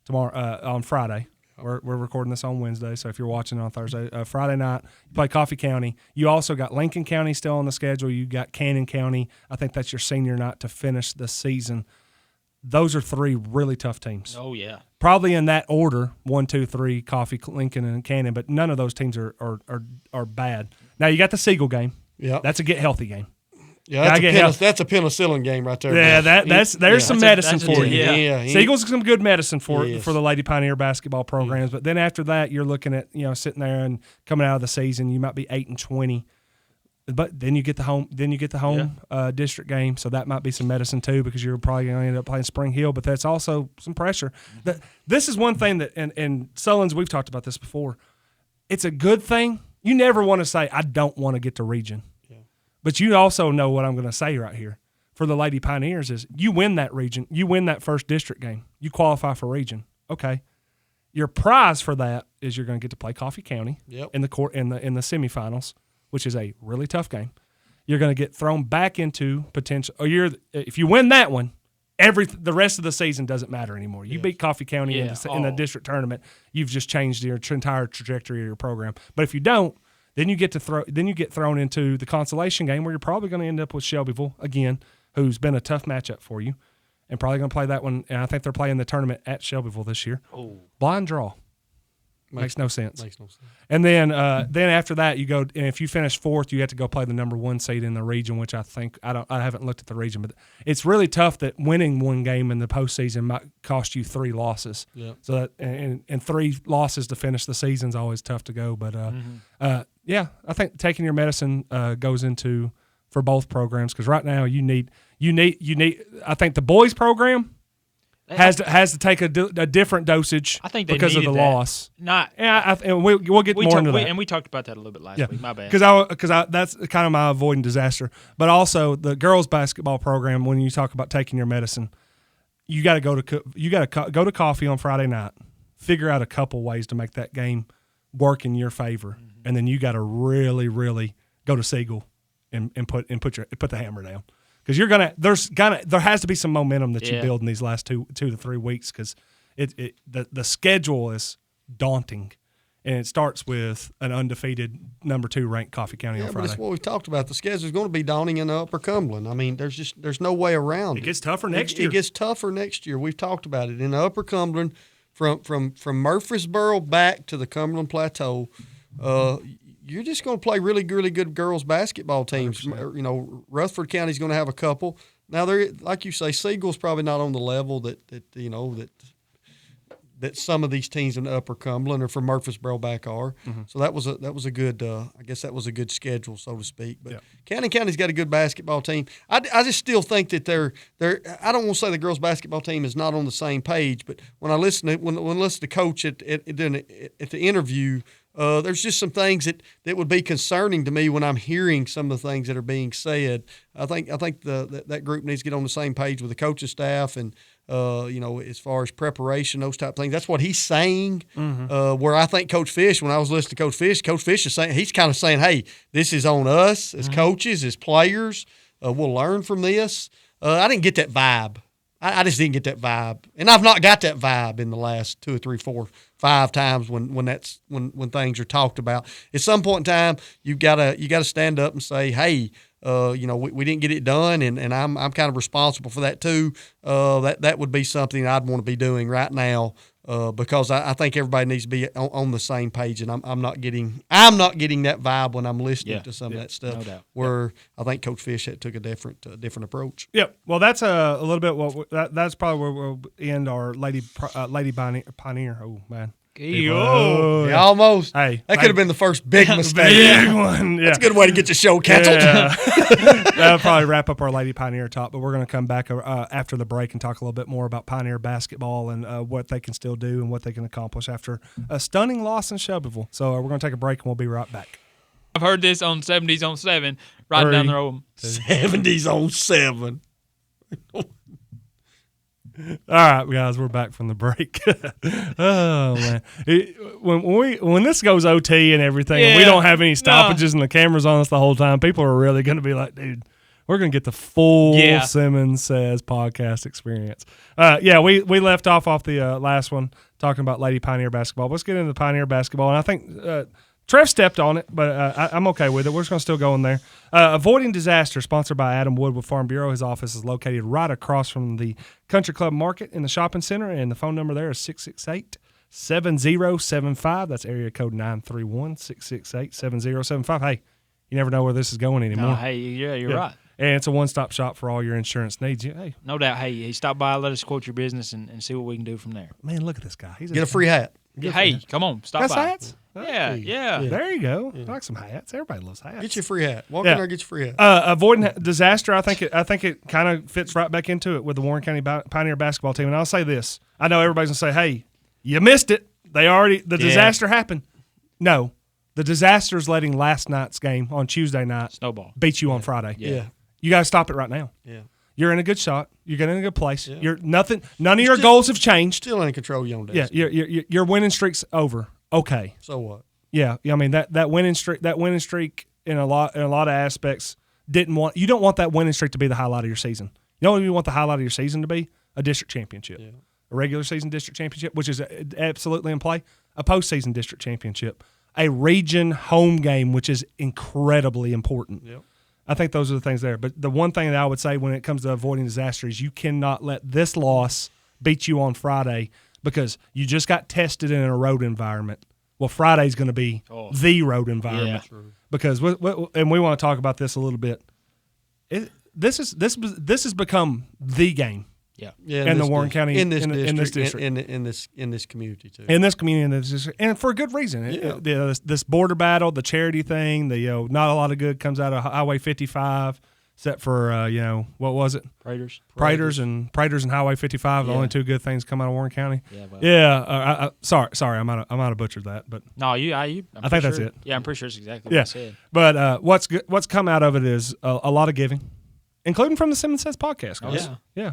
[SPEAKER 1] tomorrow on Friday. We're recording this on Wednesday, so if you're watching on Thursday, Friday night, you play Coffee County. You also got Lincoln County still on the schedule. You got Cannon County. I think that's your senior night to finish the season. Those are three really tough teams.
[SPEAKER 2] Oh, yeah.
[SPEAKER 1] Probably in that order, 1, 2, 3, Coffee, Lincoln, and Cannon, but none of those teams are bad. Now, you got the Siegel game.
[SPEAKER 3] Yeah.
[SPEAKER 1] That's a get-healthy game.
[SPEAKER 3] Yeah, that's a penicillin game right there.
[SPEAKER 1] Yeah, there's some medicine for you.
[SPEAKER 3] Yeah.
[SPEAKER 1] Siegel's some good medicine for the Lady Pioneer basketball programs. But then after that, you're looking at sitting there and coming out of the season, you might be 8-20. But then you get the home district game, so that might be some medicine too, because you're probably going to end up playing Spring Hill. But that's also some pressure. This is one thing that, and Sullins, we've talked about this before. It's a good thing. You never want to say, I don't want to get to region. But you also know what I'm going to say right here. For the Lady Pioneers is you win that region, you win that first district game, you qualify for region. Okay, your prize for that is you're going to get to play Coffee County in the court in the semifinals, which is a really tough game. You're going to get thrown back into potential. If you win that one, the rest of the season doesn't matter anymore. You beat Coffee County in the district tournament, you've just changed your entire trajectory of your program. But if you don't, then you get thrown into the consolation game where you're probably going to end up with Shelbyville again, who's been a tough matchup for you, and probably going to play that one. And I think they're playing the tournament at Shelbyville this year. Oh, blind draw. Makes no sense. And then after that, you go, and if you finish fourth, you have to go play the number 1 seed in the region, which I haven't looked at the region, but it's really tough that winning one game in the postseason might cost you 3 losses.
[SPEAKER 3] Yeah.
[SPEAKER 1] So that and 3 losses to finish the season is always tough to go. But I think taking your medicine goes into for both programs, because right now you need. I think the boys program has to take a different dosage.
[SPEAKER 2] I think they
[SPEAKER 1] because of the loss. We'll get more into that.
[SPEAKER 2] And we talked about that a little bit last week. My bad.
[SPEAKER 1] Because that's kind of my avoiding disaster. But also the girls basketball program. When you talk about taking your medicine, you got to go to Coffee on Friday night. Figure out a couple ways to make that game work in your favor, and then you got to really, really go to Siegel and put the hammer down. Because there has to be some momentum that you build in these last 2 to 3 weeks, because the schedule is daunting, And it starts with an undefeated number 2 ranked Coffee County on
[SPEAKER 3] But
[SPEAKER 1] Friday.
[SPEAKER 3] it's what we've talked about. The schedule is going to be daunting in the Upper Cumberland. I mean, there's no way around it.
[SPEAKER 1] It gets tougher next year.
[SPEAKER 3] It gets tougher next year. We've talked about it. In the Upper Cumberland, from Murfreesboro back to the Cumberland Plateau, you're just going to play really, really good girls basketball teams. 100%. You know, Rutherford County's going to have a couple. Now, like you say, Siegel's probably not on the level that some of these teams in the Upper Cumberland or from Murfreesboro back are. Mm-hmm. So that was a good I guess that was a good schedule, so to speak. But Cannon County's got a good basketball team. I just still think that they're I don't want to say the girls basketball team is not on the same page, but when I listen to Coach at the interview, there's just some things that would be concerning to me when I'm hearing some of the things that are being said. I think that group needs to get on the same page with the coaching staff and as far as preparation, those type of things. That's what he's saying. Mm-hmm. Where I think Coach Fish, when I was listening to Coach Fish is saying, he's kind of saying, hey, this is on us as coaches, as players. We'll learn from this. I didn't get that vibe. I just didn't get that vibe, and I've not got that vibe in the last 2 or 3, 4, 5 times when things are talked about. At some point in time, you gotta stand up and say, hey, we didn't get it done, and I'm kind of responsible for that too. That would be something I'd want to be doing right now, because I think everybody needs to be on the same page, and I'm not getting that vibe when I'm listening to some of that stuff.
[SPEAKER 2] No doubt.
[SPEAKER 3] Where I think Coach Fish took a different approach.
[SPEAKER 1] Yep. Well, that's a little bit that's probably where we'll end our Lady Pioneer. Oh man.
[SPEAKER 3] Yeah, almost.
[SPEAKER 1] Hey,
[SPEAKER 3] that could have been the first big mistake.
[SPEAKER 1] Big one. Yeah.
[SPEAKER 3] That's a good way to get your show canceled.
[SPEAKER 1] Yeah. That'll probably wrap up our Lady Pioneer talk, but we're going to come back after the break and talk a little bit more about Pioneer basketball and what they can still do and what they can accomplish after a stunning loss in Shelbyville. So we're going to take a break and we'll be right back.
[SPEAKER 2] I've heard this on 70s on 7, right down the road.
[SPEAKER 3] 70s on 7.
[SPEAKER 1] All right, guys, we're back from the break. Oh man, when this goes OT and everything, and we don't have any stoppages and the camera's on us the whole time, people are really going to be like, "Dude, we're going to get the full Simmons Says podcast experience." We left off the last one talking about Lady Pioneer basketball. Let's get into Pioneer basketball, and I think Trev stepped on it, but I'm okay with it. We're just going to still go in there. Avoiding Disaster, sponsored by Adam Wood with Farm Bureau. His office is located right across from the Country Club Market in the shopping center, and the phone number there is 668-7075. That's area code 931-668-7075. Hey, you never know where this is going anymore.
[SPEAKER 2] No, hey, you're right.
[SPEAKER 1] And it's a one-stop shop for all your insurance needs. Hey,
[SPEAKER 2] no doubt. Hey, stop by, let us quote your business, and see what we can do from there.
[SPEAKER 1] Man, look at this guy.
[SPEAKER 3] Get a free hat.
[SPEAKER 2] Hey, come on, stop
[SPEAKER 1] That's
[SPEAKER 2] by.
[SPEAKER 1] Hats?
[SPEAKER 2] Yeah.
[SPEAKER 1] There you go. I like some hats. Everybody loves hats.
[SPEAKER 3] Get your free hat. Walk in there, get your free hat.
[SPEAKER 1] Avoiding disaster. I think it kind of fits right back into it with the Warren County Pioneer basketball team. And I'll say this: I know everybody's gonna say, "Hey, you missed it. The disaster happened." No, the disaster is letting last night's game on Tuesday night
[SPEAKER 2] snowball
[SPEAKER 1] beat you on Friday.
[SPEAKER 3] Yeah,
[SPEAKER 1] you got to stop it right now.
[SPEAKER 3] Yeah.
[SPEAKER 1] You're in a good shot. You're getting in a good place. Yeah. You're nothing. None of your goals have changed.
[SPEAKER 3] Still in control of your own destiny.
[SPEAKER 1] Yeah, your winning streak's over. Okay.
[SPEAKER 3] So what?
[SPEAKER 1] Yeah, I mean that winning streak in a lot of aspects you don't want that winning streak to be the highlight of your season. You know what you want the highlight of your season to be? A district championship. Yeah. A regular season district championship, which is absolutely in play. A postseason district championship. A region home game, which is incredibly important.
[SPEAKER 3] Yep.
[SPEAKER 1] I think those are the things there. But the one thing that I would say when it comes to avoiding disaster is you cannot let this loss beat you on Friday because you just got tested in a road environment. Well, Friday's going to be the road environment because we want to talk about this a little bit. This has become the game.
[SPEAKER 3] Yeah.
[SPEAKER 1] In the Warren County
[SPEAKER 3] in this district,
[SPEAKER 1] in this district,
[SPEAKER 3] in this community too.
[SPEAKER 1] In this community, in this district, and for a good reason.
[SPEAKER 3] Yeah.
[SPEAKER 1] This border battle, the charity thing, not a lot of good comes out of Highway 55, except for what was it? Praters and Highway 55. The only two good things come out of Warren County. Sorry, I might have butchered that, but
[SPEAKER 2] no, I
[SPEAKER 1] think that's it.
[SPEAKER 2] Yeah, I'm pretty sure it's exactly what I said.
[SPEAKER 1] But what's come out of it is a lot of giving. Including from the Simmons Says podcast, guys. Yeah.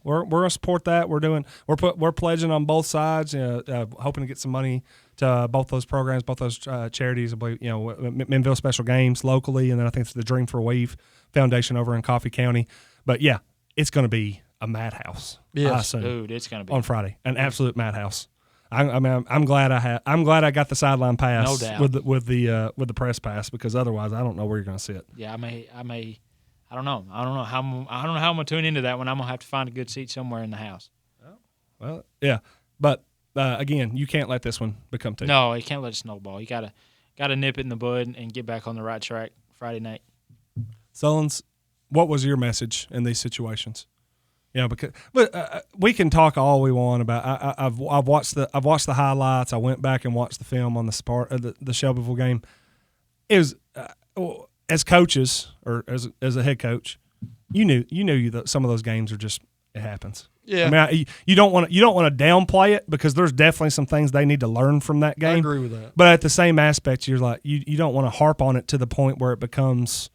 [SPEAKER 1] We're gonna support that. We're pledging on both sides. Hoping to get some money to both those programs, both those charities. I believe Minville Special Games locally, and then I think it's the Dream for Wave Foundation over in Coffee County. But it's going to be a madhouse.
[SPEAKER 3] Yes,
[SPEAKER 2] dude, it's going to be
[SPEAKER 1] on Friday, an absolute madhouse. I'm glad I got the sideline pass,
[SPEAKER 2] No doubt.
[SPEAKER 1] with the press pass, because otherwise I don't know where you're going to sit.
[SPEAKER 2] Yeah, I don't know. I don't know how I'm gonna tune into that one. I'm gonna have to find a good seat somewhere in the house.
[SPEAKER 1] Well, yeah, but again, you can't let this one become two.
[SPEAKER 2] No, you can't let it snowball. You gotta nip it in the bud and get back on the right track Friday night.
[SPEAKER 1] Sullins, what was your message in these situations? Yeah, because we can talk all we want about. I've watched the highlights. I went back and watched the film on the Shelbyville game. It was as coaches, or as a head coach, you knew that some of those games are just, it happens.
[SPEAKER 3] Yeah,
[SPEAKER 1] I mean, you don't want to downplay it, because there's definitely some things they need to learn from that game.
[SPEAKER 3] I agree with that.
[SPEAKER 1] But at the same aspect, you're like, you don't want to harp on it to the point where it becomes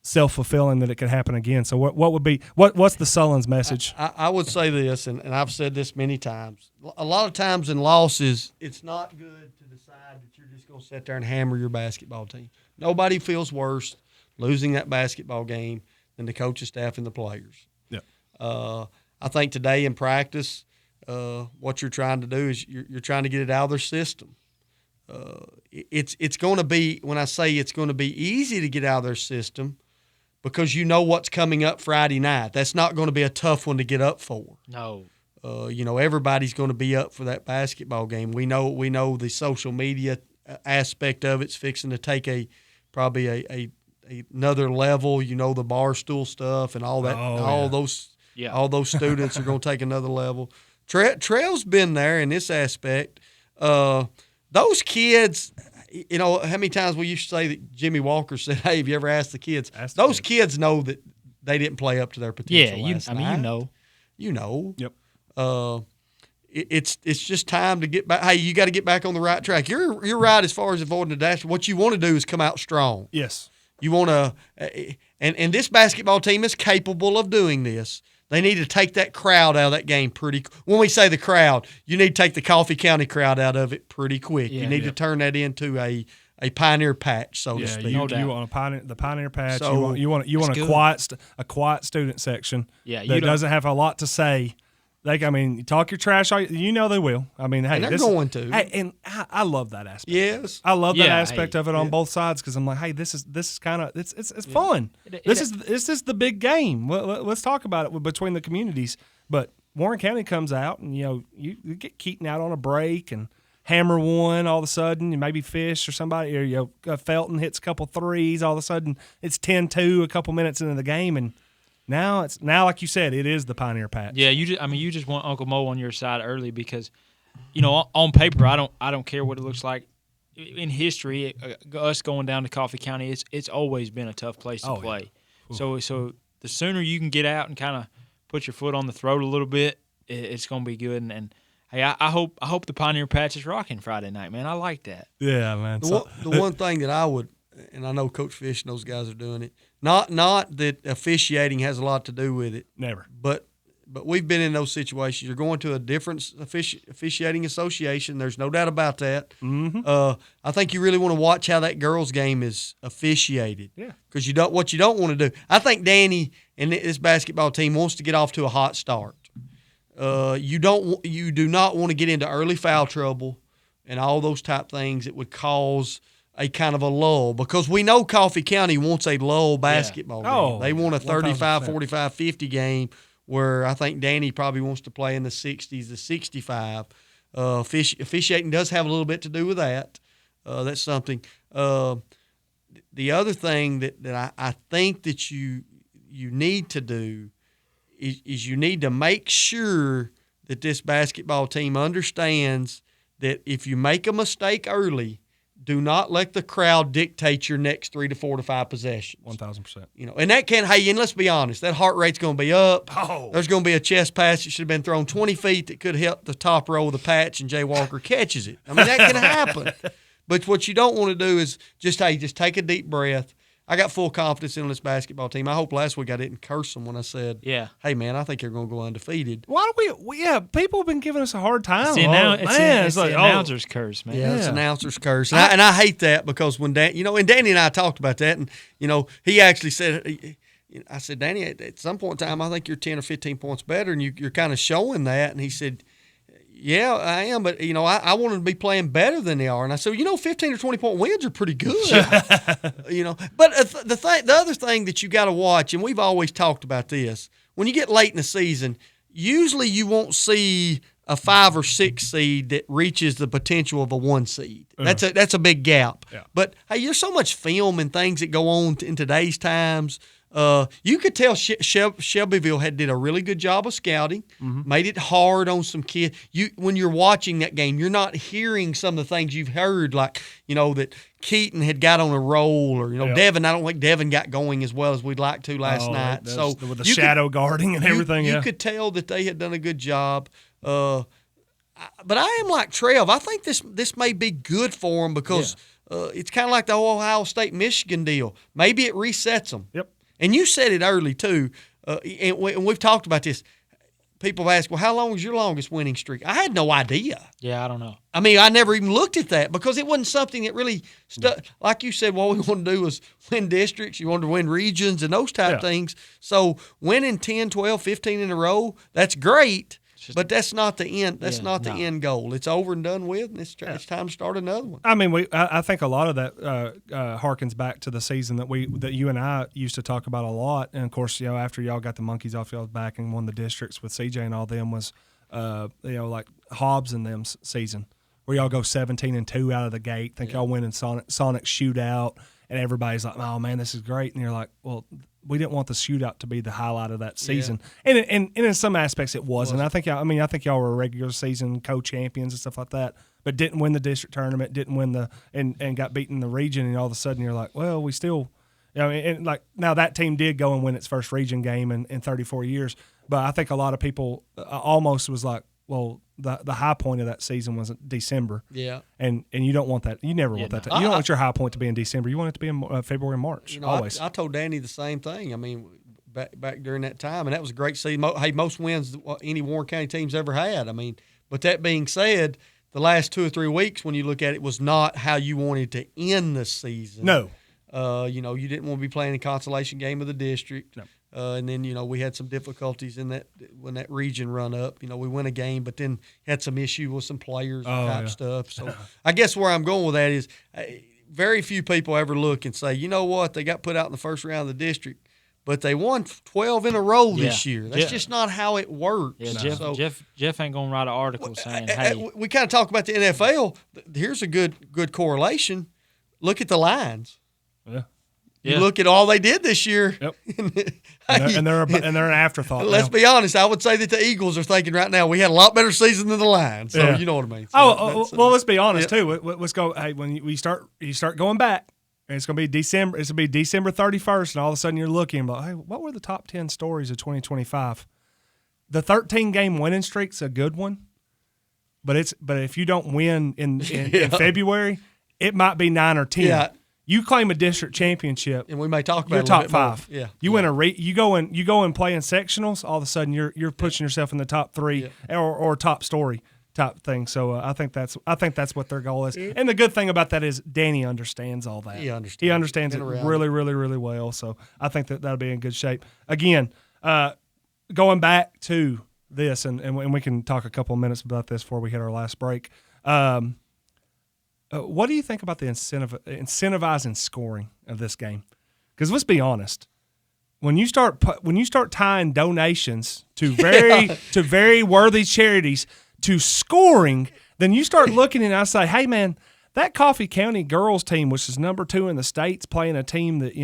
[SPEAKER 1] self-fulfilling that it could happen again. So what's the Sullins message?
[SPEAKER 3] I would say this, and I've said this many times. A lot of times in losses, it's not good to decide that you're just going to sit there and hammer your basketball team. Nobody feels worse losing that basketball game than the coaching staff and the players.
[SPEAKER 1] Yeah.
[SPEAKER 3] I think today in practice, what you're trying to do is you're trying to get it out of their system. It's going to be, when I say it's going to be easy to get out of their system, because you know what's coming up Friday night. That's not going to be a tough one to get up for.
[SPEAKER 2] No.
[SPEAKER 3] Everybody's going to be up for that basketball game. We know the social media aspect of it's fixing to take probably another level. The Barstool stuff and all that. All those students are going to take another level. Trail's been there in this aspect. Those kids. How many times we used to say that Jimmy Walker said, "Hey, have you ever asked the kids?" Those kids know that they didn't play up to their potential.
[SPEAKER 2] Yeah,
[SPEAKER 3] last night. You know.
[SPEAKER 1] Yep.
[SPEAKER 3] It's just time to get back. Hey, you got to get back on the right track. You're right as far as avoiding the dash. What you want to do is come out strong.
[SPEAKER 1] Yes.
[SPEAKER 3] You want to, and this basketball team is capable of doing this. They need to take that crowd out of that game pretty. When we say the crowd, you need to take the Coffee County crowd out of it pretty quick.
[SPEAKER 2] Yeah,
[SPEAKER 3] you need to turn that into a Pioneer Patch, so to speak.
[SPEAKER 1] You want the Pioneer Patch.
[SPEAKER 3] So,
[SPEAKER 1] you want a quiet student section.
[SPEAKER 2] Yeah,
[SPEAKER 1] that doesn't have a lot to say. Talk your trash. They will. Hey,
[SPEAKER 3] and they're going to.
[SPEAKER 1] Hey, and I love that aspect.
[SPEAKER 3] Yes,
[SPEAKER 1] I love that aspect of it on both sides, because I'm like, hey, this is kind of it's fun. This is the big game. Let's talk about it between the communities. But Warren County comes out, and you get Keaton out on a break and hammer one all of a sudden, and maybe Fish or somebody, or Felton hits a couple threes. All of a sudden, it's 10-2 a couple minutes into the game, and now like you said, it is the Pioneer Patch.
[SPEAKER 2] Yeah, you just want Uncle Mo on your side early, because, on paper, I don't care what it looks like. In history, us going down to Coffee County, it's always been a tough place to play. Yeah. So the sooner you can get out and kind of put your foot on the throat a little bit, it's going to be good. And hey, I hope the Pioneer Patch is rocking Friday night, man. I like that.
[SPEAKER 1] Yeah, man.
[SPEAKER 3] The one thing that I would, and I know Coach Fish and those guys are doing it. Not that officiating has a lot to do with it.
[SPEAKER 1] Never.
[SPEAKER 3] But we've been in those situations. You're going to a different officiating association. There's no doubt about that.
[SPEAKER 1] Mm-hmm.
[SPEAKER 3] I think you really want to watch how that girls' game is officiated.
[SPEAKER 1] Yeah.
[SPEAKER 3] Because what you don't want to do. I think Danny and this basketball team wants to get off to a hot start. You do not want to get into early foul trouble and all those type things that would cause a kind of a lull, because we know Coffee County wants a lull basketball game. They want a 35, 45, 50 game, where I think Danny probably wants to play in the 60s to 65. Officiating does have a little bit to do with that. That's something. The other thing that I think that you need to do is you need to make sure that this basketball team understands that if you make a mistake early, do not let the crowd dictate your next 3 to 4 to 5 possessions.
[SPEAKER 1] 1,000%.
[SPEAKER 3] And that can. Hey, and let's be honest, that heart rate's going to be up.
[SPEAKER 1] Oh.
[SPEAKER 3] There's going to be a chest pass that should have been thrown 20 feet that could help the top row of the patch, and Jay Walker catches it. That can happen. But what you don't want to do is just take a deep breath. I got full confidence in this basketball team. I hope last week I didn't curse them when I said, hey, man, I think you're going to go undefeated.
[SPEAKER 1] Why don't we people have been giving us a hard time.
[SPEAKER 2] It's the announcer's curse, man.
[SPEAKER 3] Yeah, it's an announcer's curse. And I hate that, because when and Danny and I talked about that, and, he actually said, I said, Danny, at some point in time, I think you're 10 or 15 points better, and you're kind of showing that. And he said, Yeah, I am, but I want them to be playing better than they are, and I said, 15 or 20-point wins are pretty good, But the other thing that you got to watch, and we've always talked about this, when you get late in the season, usually you won't see a 5 or 6 seed that reaches the potential of a 1 seed. That's a big gap.
[SPEAKER 1] Yeah.
[SPEAKER 3] But hey, there's so much film and things that go on in today's times. You could tell Shelbyville did a really good job of scouting, made it hard on some kids. When you're watching that game, you're not hearing some of the things you've heard, like, that Keaton had got on a roll, or, Devin. I don't think Devin got going as well as we'd like to last night. So
[SPEAKER 1] with the shadow guarding and everything,
[SPEAKER 3] you could tell that they had done a good job. But I am like Trev. I think this may be good for them because it's kind of like the Ohio State-Michigan deal. Maybe it resets them.
[SPEAKER 1] Yep.
[SPEAKER 3] And you said it early, too, and we've talked about this. People have asked, well, how long is your longest winning streak? I had no idea.
[SPEAKER 2] Yeah, I don't know.
[SPEAKER 3] I mean, I never even looked at that because it wasn't something that really stuck. Like you said, what we want to do is win districts. You want to win regions and those type things. So winning 10, 12, 15 in a row, that's great. But that's not the end. That's not the end goal. It's over and done with, and it's time to start another one.
[SPEAKER 1] I mean, I think a lot of that harkens back to the season that you and I used to talk about a lot. And of course, after y'all got the monkeys off y'all's back and won the districts with CJ and all them was, like Hobbs and them season where y'all go 17-2 out of the gate. Think y'all win in Sonic shootout, and everybody's like, "Oh man, this is great," and you're like, "Well." We didn't want the shootout to be the highlight of that season, and in some aspects it wasn't. I think y'all were regular season co-champions and stuff like that, but didn't win the district tournament, didn't win and got beaten in the region, and all of a sudden you're like, well, we still, and like now that team did go and win its first region game in 34 years, but I think a lot of people almost was like, well, the high point of that season was December.
[SPEAKER 3] Yeah.
[SPEAKER 1] And you don't want that. You never want that. You don't want your high point to be in December. You want it to be in February and March, always.
[SPEAKER 3] I told Danny the same thing. I mean, back during that time, and that was a great season. Hey, most wins any Warren County team's ever had. I mean, but that being said, the last 2 or 3 weeks, when you look at it, was not how you wanted to end the season.
[SPEAKER 1] No.
[SPEAKER 3] You didn't want to be playing a consolation game of the district.
[SPEAKER 1] No.
[SPEAKER 3] And then, we had some difficulties in that when that region run up. We win a game, but then had some issue with some players and type stuff. So I guess where I'm going with that is very few people ever look and say, you know what, they got put out in the first round of the district, but they won 12 in a row this year. That's just not how it works.
[SPEAKER 2] Yeah, Jeff ain't going to write an article saying, hey.
[SPEAKER 3] We kind of talk about the NFL. Here's a good correlation. Look at the lines.
[SPEAKER 1] Yeah.
[SPEAKER 3] You look at all they did this year.
[SPEAKER 1] Yep. and they're an afterthought.
[SPEAKER 3] Let's be honest. I would say that the Eagles are thinking right now we had a lot better season than the Lions. So you know what I mean. So
[SPEAKER 1] well, let's be honest too. Let's go. Hey, when you start going back, and it's going to be December. It's going to be December 31st, and all of a sudden you're looking like, hey, what were the top 10 stories of 2025? The 13-game winning streak's a good one, but if you don't win in February, it might be 9 or 10. Yeah. You claim a district championship,
[SPEAKER 3] and we may talk about
[SPEAKER 1] you're
[SPEAKER 3] it
[SPEAKER 1] top 5.
[SPEAKER 3] Yeah,
[SPEAKER 1] you win you go and play in sectionals. All of a sudden, you're pushing yourself in the top 3 or top story type thing. So I think that's what their goal is. And the good thing about that is Danny understands all that.
[SPEAKER 3] He
[SPEAKER 1] understands it really, really, really well. So I think that'll be in good shape. Again, going back to this, and we can talk a couple of minutes about this before we hit our last break. What do you think about the incentivizing scoring of this game? Because let's be honest, when you start tying donations to very worthy charities to scoring, then you start looking and I say, hey man, that Coffee County girls team, which is number 2 in the state's playing a team that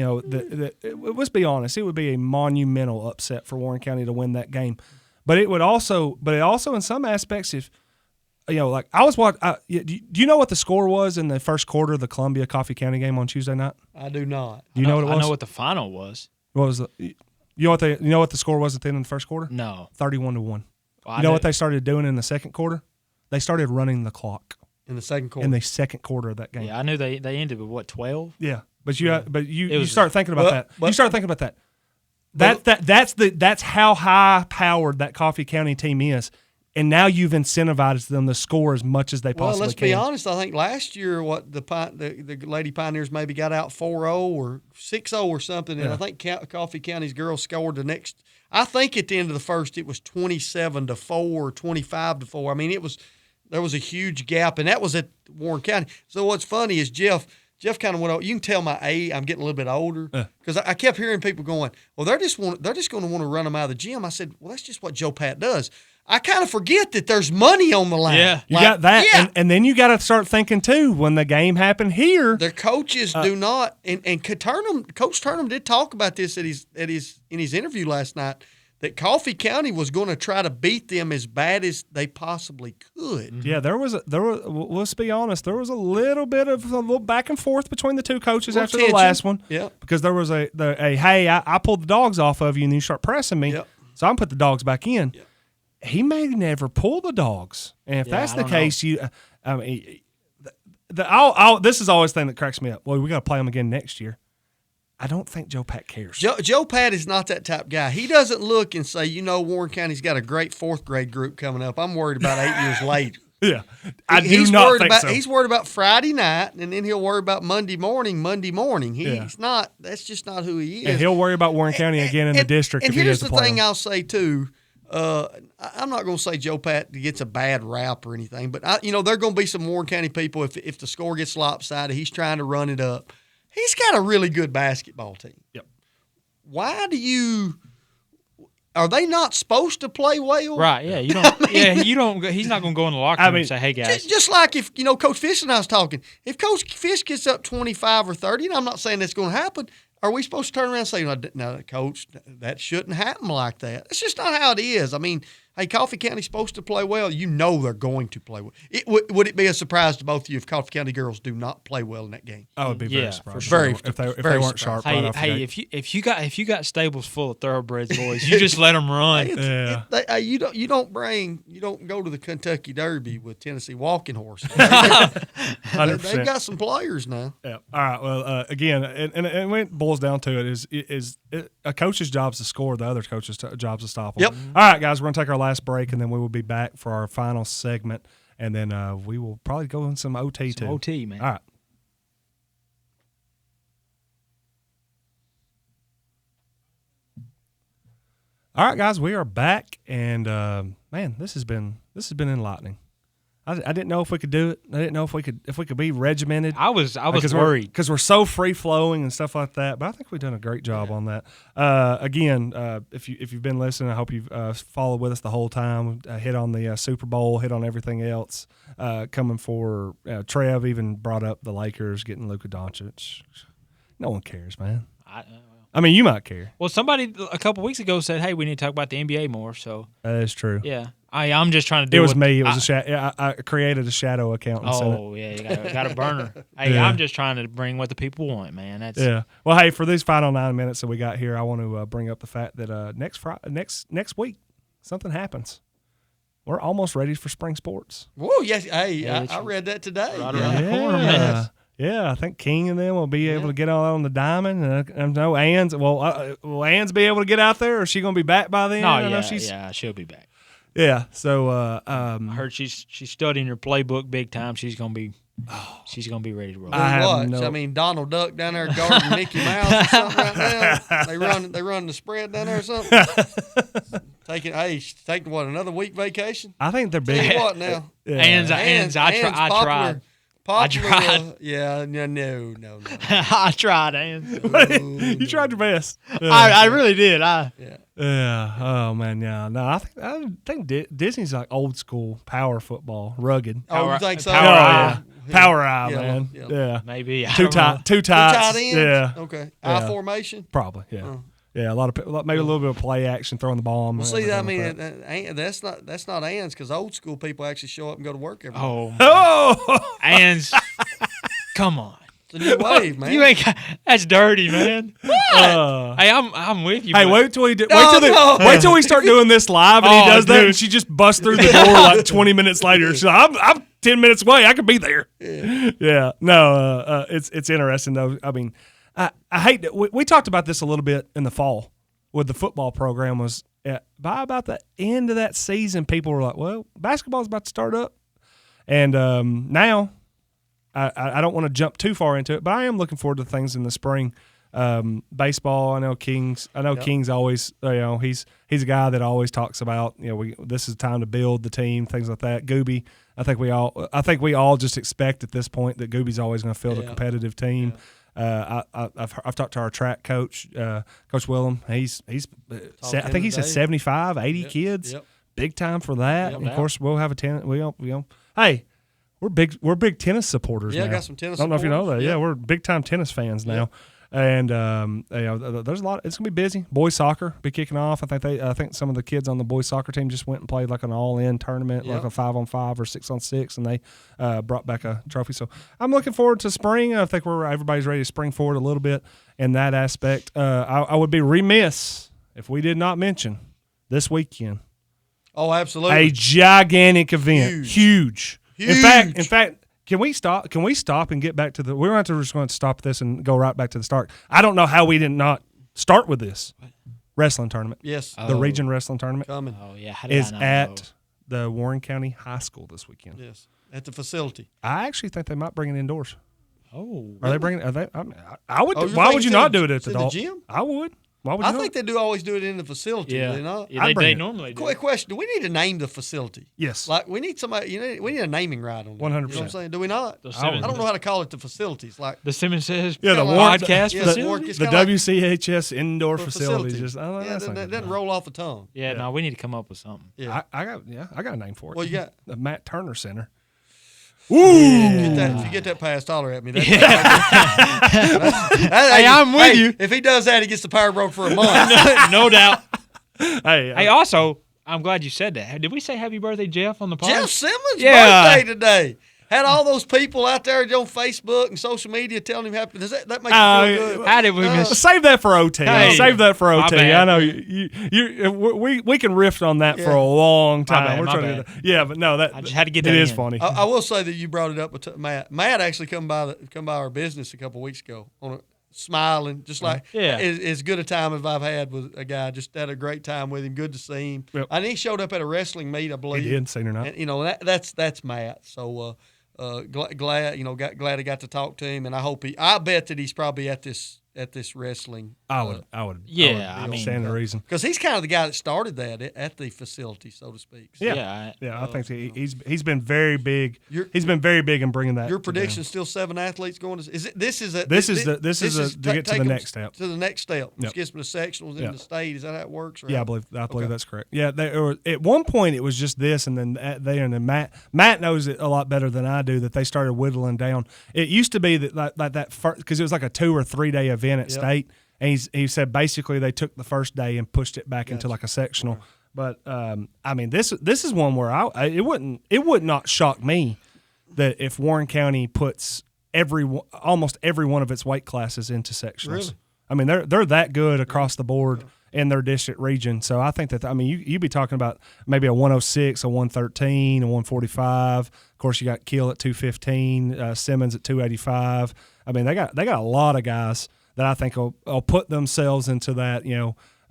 [SPEAKER 1] let's be honest, it would be a monumental upset for Warren County to win that game. But it also in some aspects, if like I was watching. Do you know what the score was in the first quarter of the Columbia Coffee County game on Tuesday night?
[SPEAKER 3] I do not.
[SPEAKER 1] You know what it was?
[SPEAKER 2] I know what the final was.
[SPEAKER 1] What was you know what the score was at the end of the first quarter?
[SPEAKER 2] No.
[SPEAKER 1] 31-1. Well, you know what they started doing in the second quarter? They started running the clock
[SPEAKER 3] in the second quarter.
[SPEAKER 1] In the second quarter of that game.
[SPEAKER 2] Yeah, I knew they ended with 12.
[SPEAKER 1] Yeah, but you start thinking about that. You start thinking about that. That's how high powered that Coffee County team is. And now you've incentivized them to score as much as they possibly can.
[SPEAKER 3] Well, let's be honest. I think last year, the Lady Pioneers maybe got out 4-0 or 6-0 or something, and I think Coffee County's girls scored the next. I think at the end of the first, it was 27-4 or 25-4. I mean, it was There was a huge gap, and that was at Warren County. So what's funny is Jeff kind of went out. You can tell I'm getting a little bit older because I kept hearing people going, well, they're just going to want to run them out of the gym. I said, well, that's just what Joe Pat does. I kind of forget that there's money on the line.
[SPEAKER 2] Yeah.
[SPEAKER 1] You got that, and then you got to start thinking, too, when the game happened here.
[SPEAKER 3] Their coaches do not, and Coach Turnham did talk about this in his interview last night, that Coffee County was going to try to beat them as bad as they possibly could.
[SPEAKER 1] Yeah, there was. Let's be honest. There was a little back and forth between the two coaches after
[SPEAKER 3] tension.
[SPEAKER 1] The last one.
[SPEAKER 3] Yeah,
[SPEAKER 1] because there was a hey, I pulled the dogs off of you and you start pressing me, so I'm put the dogs back in. Yep. He may never pull the dogs, and if that's the case, this is always the thing that cracks me up. Well, we got to play them again next year. I don't think Joe Pat cares.
[SPEAKER 3] Joe Pat is not that type of guy. He doesn't look and say, Warren County's got a great fourth grade group coming up. I'm worried about 8 years later.
[SPEAKER 1] Yeah, I do not think so.
[SPEAKER 3] He's worried about Friday night, and then he'll worry about Monday morning. He's not. That's just not who he is.
[SPEAKER 1] And he'll worry about Warren County again in the district.
[SPEAKER 3] And
[SPEAKER 1] if
[SPEAKER 3] here's
[SPEAKER 1] he
[SPEAKER 3] the thing I'll say too. I'm not going to say Joe Pat gets a bad rap or anything, but there are going to be some Warren County people if the score gets lopsided, he's trying to run it up. He's got a really good basketball team.
[SPEAKER 1] Yep.
[SPEAKER 3] Why are they not supposed to play well?
[SPEAKER 2] Right, yeah. You don't you don't he's not gonna go in the locker room and say, hey guys.
[SPEAKER 3] Just like if Coach Fish and I was talking, if Coach Fish gets up 25 or 30, and I'm not saying that's gonna happen, are we supposed to turn around and say, no, Coach, that shouldn't happen like that? It's just not how it is. I mean, hey, Coffee County's supposed to play well. They're going to play well. Would it be a surprise to both of you if Coffee County girls do not play well in that game?
[SPEAKER 1] I would be very surprised.
[SPEAKER 3] Very,
[SPEAKER 1] if they weren't sharp.
[SPEAKER 2] Hey, if you got stables full of thoroughbreds boys, you just let them run.
[SPEAKER 3] You don't go to the Kentucky Derby with Tennessee walking horses.
[SPEAKER 1] 100%.
[SPEAKER 3] They've got some players now.
[SPEAKER 1] Yeah. All right. Well, again, and when it boils down to it, is a coach's job to score, the other coach's job to stop them.
[SPEAKER 3] Yep.
[SPEAKER 1] All right, guys, we're going to take our last break, and then we will be back for our final segment, and then we will probably go in some OT too.
[SPEAKER 2] OT, man.
[SPEAKER 1] All right. All right, guys, we are back, and man, this has been enlightening. I didn't know if we could do it. I didn't know if we could be regimented.
[SPEAKER 2] I was worried
[SPEAKER 1] because we're so free flowing and stuff like that. But I think we've done a great job on that. Again, if you've been listening, I hope you've followed with us the whole time. Hit on the Super Bowl, hit on everything else. Coming for Trev even brought up the Lakers getting Luka Doncic. No one cares, man. I mean, you might care.
[SPEAKER 2] Well, somebody a couple weeks ago said, "Hey, we need to talk about the NBA more." So
[SPEAKER 1] that is true.
[SPEAKER 2] Yeah, I'm just trying to do.
[SPEAKER 1] It was me. It was I created a shadow account.
[SPEAKER 2] Oh yeah, you got a burner. Hey, I'm just trying to bring what the people want, man. That's
[SPEAKER 1] Well, hey, for these final 9 minutes that we got here, I want to bring up the fact that next week something happens. We're almost ready for spring sports.
[SPEAKER 3] Whoa, yes. Hey, I read that today.
[SPEAKER 2] Right around the corner, man.
[SPEAKER 1] Yeah, I think King and them will be able to get out on the diamond. And I know Ann's. Will Ann's be able to get out there, or is she going to be back by then?
[SPEAKER 2] No, she'll be back.
[SPEAKER 1] Yeah, so
[SPEAKER 2] I heard she's studying her playbook big time. She's going to be ready to roll.
[SPEAKER 3] I mean, Donald Duck down there guarding Mickey Mouse or something right now. They run the spread down there or something. Taking another week vacation?
[SPEAKER 1] I think they're big.
[SPEAKER 3] What now?
[SPEAKER 2] Ann's I tried.
[SPEAKER 3] I tried. Yeah, no.
[SPEAKER 2] I tried, Ann.
[SPEAKER 1] You tried your best.
[SPEAKER 2] I really did.
[SPEAKER 1] Yeah. Oh man. Yeah. No. I think Disney's like old school power football, rugged.
[SPEAKER 3] Oh, you think so?
[SPEAKER 1] Power eye, man. Yeah.
[SPEAKER 2] Maybe.
[SPEAKER 1] Two tights.
[SPEAKER 3] Ends?
[SPEAKER 1] Yeah.
[SPEAKER 3] Okay. I formation.
[SPEAKER 1] Probably. Yeah. Yeah, a lot of maybe a little bit of play action, throwing the ball.
[SPEAKER 3] Well, see, I mean, that's not Ann's because old school people actually show up and go to work every day.
[SPEAKER 2] Oh, Ann's. Come on,
[SPEAKER 3] it's a new wave, man.
[SPEAKER 2] You ain't got, that's dirty, man. Hey, I'm with you.
[SPEAKER 1] Hey, wait till we start doing this live, and he does that, and she just busts through the door like 20 minutes later. She's like, I'm 10 minutes away. I could be there. Yeah. No, it's interesting though. I mean. I hate that we talked about this a little bit in the fall with the football program. Was by about the end of that season, people were like, "Well, basketball's about to start up," and now I don't want to jump too far into it, but I am looking forward to things in the spring. Baseball, I know King's always, he's a guy that always talks about, this is time to build the team, things like that. Gooby, I think we all just expect at this point that Gooby's always going to field a competitive team. I've talked to our track coach, Coach Willem. I think he said 75, 80 kids.
[SPEAKER 3] Yep.
[SPEAKER 1] Big time for that.
[SPEAKER 3] Yep.
[SPEAKER 1] And of course, we'll have a tennis. Hey, we're big tennis supporters.
[SPEAKER 3] Yeah,
[SPEAKER 1] now.
[SPEAKER 3] I got some tennis.
[SPEAKER 1] I don't know if you know that.
[SPEAKER 3] Yep.
[SPEAKER 1] Yeah, we're big time tennis fans now.
[SPEAKER 3] Yep.
[SPEAKER 1] And there's a lot. It's gonna be busy. Boys soccer be kicking off. I think some of the kids on the boys soccer team just went and played like an all-in tournament, like a 5-on-5 or 6-on-6, and they brought back a trophy. So I'm looking forward to spring. I think everybody's ready to spring forward a little bit in that aspect. I would be remiss if we did not mention this weekend.
[SPEAKER 3] Oh, absolutely!
[SPEAKER 1] A gigantic event, huge. In fact. Can we stop and get back to we're just going to stop this and go right back to the start. I don't know how we did not start with this wrestling tournament.
[SPEAKER 3] Yes.
[SPEAKER 1] The region wrestling tournament
[SPEAKER 3] Coming.
[SPEAKER 2] Oh, yeah. How did
[SPEAKER 1] is
[SPEAKER 2] I not
[SPEAKER 1] at
[SPEAKER 2] know?
[SPEAKER 1] the Warren County High School this weekend.
[SPEAKER 3] Yes. At the facility.
[SPEAKER 1] I actually think they might bring it indoors.
[SPEAKER 2] Oh.
[SPEAKER 1] Are they bringing? Are they? I would.
[SPEAKER 3] Oh, you're
[SPEAKER 1] why would you
[SPEAKER 3] thinking
[SPEAKER 1] not do it at the
[SPEAKER 3] gym?
[SPEAKER 1] I would. Why would you
[SPEAKER 3] I
[SPEAKER 1] not?
[SPEAKER 3] think they do always do it in the facility.
[SPEAKER 2] Yeah.
[SPEAKER 3] Do they not?
[SPEAKER 2] Yeah,
[SPEAKER 1] I'd bring
[SPEAKER 2] they
[SPEAKER 1] it.
[SPEAKER 2] normally do.
[SPEAKER 3] Quick question: do we need to name the facility?
[SPEAKER 1] Yes.
[SPEAKER 3] Like we need somebody. We need a naming right on it.
[SPEAKER 1] 100%.
[SPEAKER 3] You know what I'm saying? Do we not?
[SPEAKER 2] The
[SPEAKER 3] I
[SPEAKER 2] Simmons-
[SPEAKER 3] don't know how to call it the facilities. Like
[SPEAKER 2] The Simmons Says
[SPEAKER 1] Yeah, the
[SPEAKER 3] kinda
[SPEAKER 1] Warren-
[SPEAKER 2] podcast
[SPEAKER 3] yeah,
[SPEAKER 2] facility?
[SPEAKER 3] it's
[SPEAKER 1] the
[SPEAKER 3] kinda like
[SPEAKER 1] WCHS indoor
[SPEAKER 3] the
[SPEAKER 1] facility.
[SPEAKER 3] facility.
[SPEAKER 1] Just I don't know.
[SPEAKER 3] Yeah,
[SPEAKER 1] that's
[SPEAKER 3] that
[SPEAKER 1] not
[SPEAKER 3] doesn't
[SPEAKER 1] good.
[SPEAKER 3] roll off the tongue.
[SPEAKER 2] Yeah, no, we need to come up with something.
[SPEAKER 3] Yeah.
[SPEAKER 1] I got a name for it.
[SPEAKER 3] Well, you got.
[SPEAKER 1] The Matt Turner Center.
[SPEAKER 3] If you get that pass, holler at me. Hey,
[SPEAKER 2] I'm with you.
[SPEAKER 3] If he does that, he gets the power broke for a month.
[SPEAKER 2] No doubt.
[SPEAKER 1] Hey,
[SPEAKER 2] Hey, also, I'm glad you said that. Did we say happy birthday, Jeff, on the podcast?
[SPEAKER 3] Jeff Simmons'
[SPEAKER 2] Yeah.
[SPEAKER 3] birthday today. Had all those people out there on Facebook and social media telling him happy. Does that make you feel good?
[SPEAKER 2] How did we miss?
[SPEAKER 1] save that for OT.
[SPEAKER 2] Hey,
[SPEAKER 1] Save that for
[SPEAKER 2] my
[SPEAKER 1] OT.
[SPEAKER 2] bad.
[SPEAKER 1] I know we can riff on that for a long time.
[SPEAKER 2] bad,
[SPEAKER 1] We're
[SPEAKER 2] my
[SPEAKER 1] trying to
[SPEAKER 2] bad.
[SPEAKER 1] do that. Yeah, but no, that
[SPEAKER 2] I just had to get
[SPEAKER 1] it
[SPEAKER 2] that
[SPEAKER 1] is
[SPEAKER 2] in.
[SPEAKER 1] funny.
[SPEAKER 3] I will say that you brought it up with Matt. Matt actually come by our business a couple weeks ago smiling, just like as good a time as I've had with a guy. Just had a great time with him. Good to see him.
[SPEAKER 1] Yep.
[SPEAKER 3] And he showed up at a wrestling meet, I believe.
[SPEAKER 1] He did, seen or not.
[SPEAKER 3] And, that's Matt. So glad I got to talk to him, and I bet that he's probably at this wrestling.
[SPEAKER 1] I would.
[SPEAKER 2] Yeah, I mean,
[SPEAKER 1] stand the reason.
[SPEAKER 3] Because he's kind of the guy that started that at the facility, so to speak. So
[SPEAKER 1] Yeah, I think he's been very big. He's been very big in bringing that.
[SPEAKER 3] your
[SPEAKER 1] to
[SPEAKER 3] prediction is still 7 athletes going to. Is it? This is
[SPEAKER 1] to get to the next step.
[SPEAKER 3] To the next step, which
[SPEAKER 1] Yep.
[SPEAKER 3] gets them to sectionals in
[SPEAKER 1] Yep.
[SPEAKER 3] the state. Is that how it works? Or
[SPEAKER 1] Yeah, I
[SPEAKER 3] how-
[SPEAKER 1] believe
[SPEAKER 3] Okay.
[SPEAKER 1] that's correct. Yeah, at one point it was just this, and then Matt knows it a lot better than I do. That they started whittling down. It used to be that that first, because it was like a 2 or 3 day event at
[SPEAKER 3] Yep.
[SPEAKER 1] state, and he said basically they took the first day and pushed it back into like a sectional.
[SPEAKER 3] Okay.
[SPEAKER 1] But I mean this is one where it would not shock me that if Warren County puts almost every one of its weight classes into sectionals.
[SPEAKER 3] Really?
[SPEAKER 1] I mean, they're that good across the board in their district region. So I think that, I mean, you'd be talking about maybe a 106, a 113, a 145. Of course, you got Keel at 215, Simmons at 285. I mean, they got a lot of guys that I think will put themselves into that,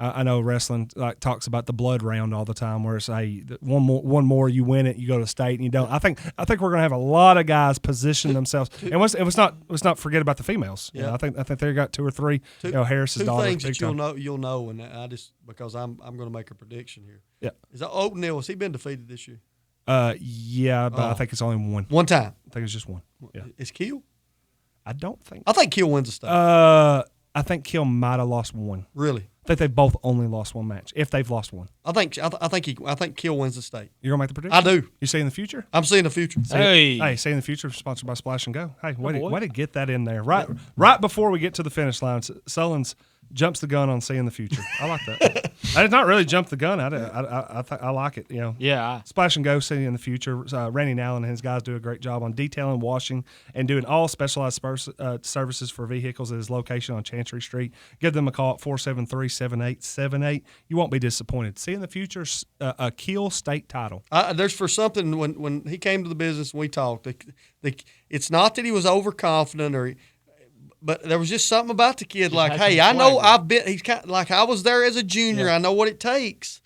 [SPEAKER 1] I know wrestling talks about the blood round all the time, where it's one more you win it, you go to state, and you don't. I think we're going to have a lot of guys position themselves, and let's not forget about the females.
[SPEAKER 3] Yeah.
[SPEAKER 1] I think they got 2 or 3. Harris's
[SPEAKER 3] Two
[SPEAKER 1] daughter.
[SPEAKER 3] things
[SPEAKER 1] big
[SPEAKER 3] that
[SPEAKER 1] time.
[SPEAKER 3] you'll know, and I just because I'm going to make a prediction here.
[SPEAKER 1] Yeah.
[SPEAKER 3] Is that Oatmeal? Has he been defeated this year?
[SPEAKER 1] Yeah, but I think it's only one.
[SPEAKER 3] One time.
[SPEAKER 1] I think it's just one. Yeah,
[SPEAKER 3] Is Keel?
[SPEAKER 1] I don't think.
[SPEAKER 3] I think Keel wins the state.
[SPEAKER 1] I think Keel might have lost one.
[SPEAKER 3] Really?
[SPEAKER 1] I think they both only lost one match, if they've lost one.
[SPEAKER 3] I think Keel wins the state.
[SPEAKER 1] You're gonna make the prediction?
[SPEAKER 3] I do.
[SPEAKER 1] You see in the future?
[SPEAKER 3] I'm seeing the future.
[SPEAKER 2] Hey.
[SPEAKER 1] See in the future, sponsored by Splash and Go. Hey, way to get that in there right before we get to the finish line. Sullins jumps the gun on seeing the future. I like that. I did not really jump the gun. I like it.
[SPEAKER 2] Yeah.
[SPEAKER 1] Splash and Go, seeing in the future. Randy Allen and his guys do a great job on detailing, washing, and doing all specialized services for vehicles at his location on Chancery Street. Give them a call at 473-7878. You won't be disappointed. See in the future a Keel state title.
[SPEAKER 3] There's for something when he came to the business and we talked. It's not that he was overconfident but there was just something about the kid. Like, hey, I know I've been. He's kind of like I was there as a junior.
[SPEAKER 2] Yeah.
[SPEAKER 3] I know what it takes.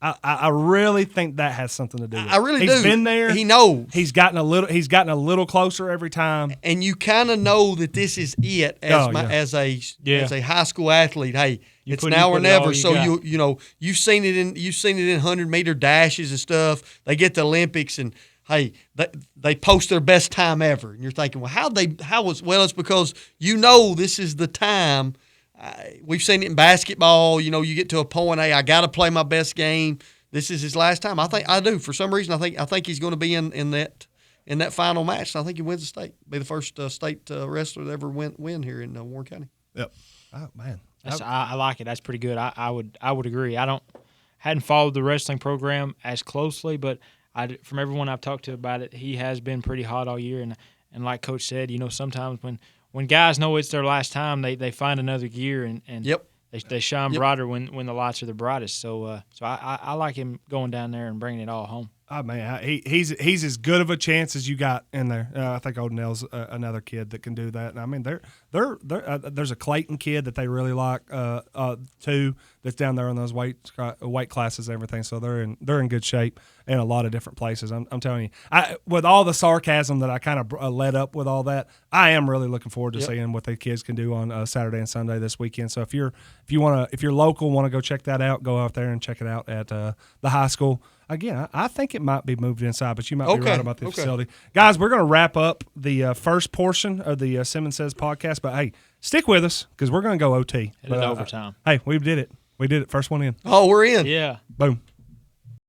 [SPEAKER 1] I really think that has something to do with it.
[SPEAKER 3] I really do.
[SPEAKER 1] He's been there.
[SPEAKER 3] He knows.
[SPEAKER 1] He's gotten a little closer every time.
[SPEAKER 3] And you kind of know that this is it as a high school athlete. Hey, it's now or never. So you've seen it in 100-meter dashes and stuff. They get the Olympics and hey, they post their best time ever. And you're thinking, well, it's because this is the time. We've seen it in basketball. You get to a point, hey, I got to play my best game. This is his last time. I do. For some reason, I think he's going to be in that final match. I think he wins the state. Be the first state wrestler to ever win here in Warren County.
[SPEAKER 1] Yep. Oh man,
[SPEAKER 2] I like it. That's pretty good. I would agree. Hadn't followed the wrestling program as closely, but from everyone I've talked to about it, he has been pretty hot all year. And like Coach said, sometimes when guys know it's their last time, they find another gear and
[SPEAKER 3] yep.
[SPEAKER 2] they shine brighter when the lights are the brightest. So I like him going down there and bringing it all home.
[SPEAKER 1] Oh man, he's as good of a chance as you got in there. I think Odinell's another kid that can do that. And I mean, there's a Clayton kid that they really like too. That's down there in those weight classes and everything. So they're in good shape in a lot of different places. I'm telling you, with all the sarcasm that I kind of led up with all that, I am really looking forward to seeing what the kids can do on Saturday and Sunday this weekend. So if you're local, want to go check that out, go out there and check it out at the high school. Again, I think it might be moved inside, but you might be right about the facility. Guys, we're going to wrap up the first portion of the Simmons Says podcast, but hey, stick with us because we're going to go OT.
[SPEAKER 2] Overtime.
[SPEAKER 1] Hey, we did it. We did it. First one in.
[SPEAKER 3] Oh, we're in.
[SPEAKER 2] Yeah.
[SPEAKER 1] Boom.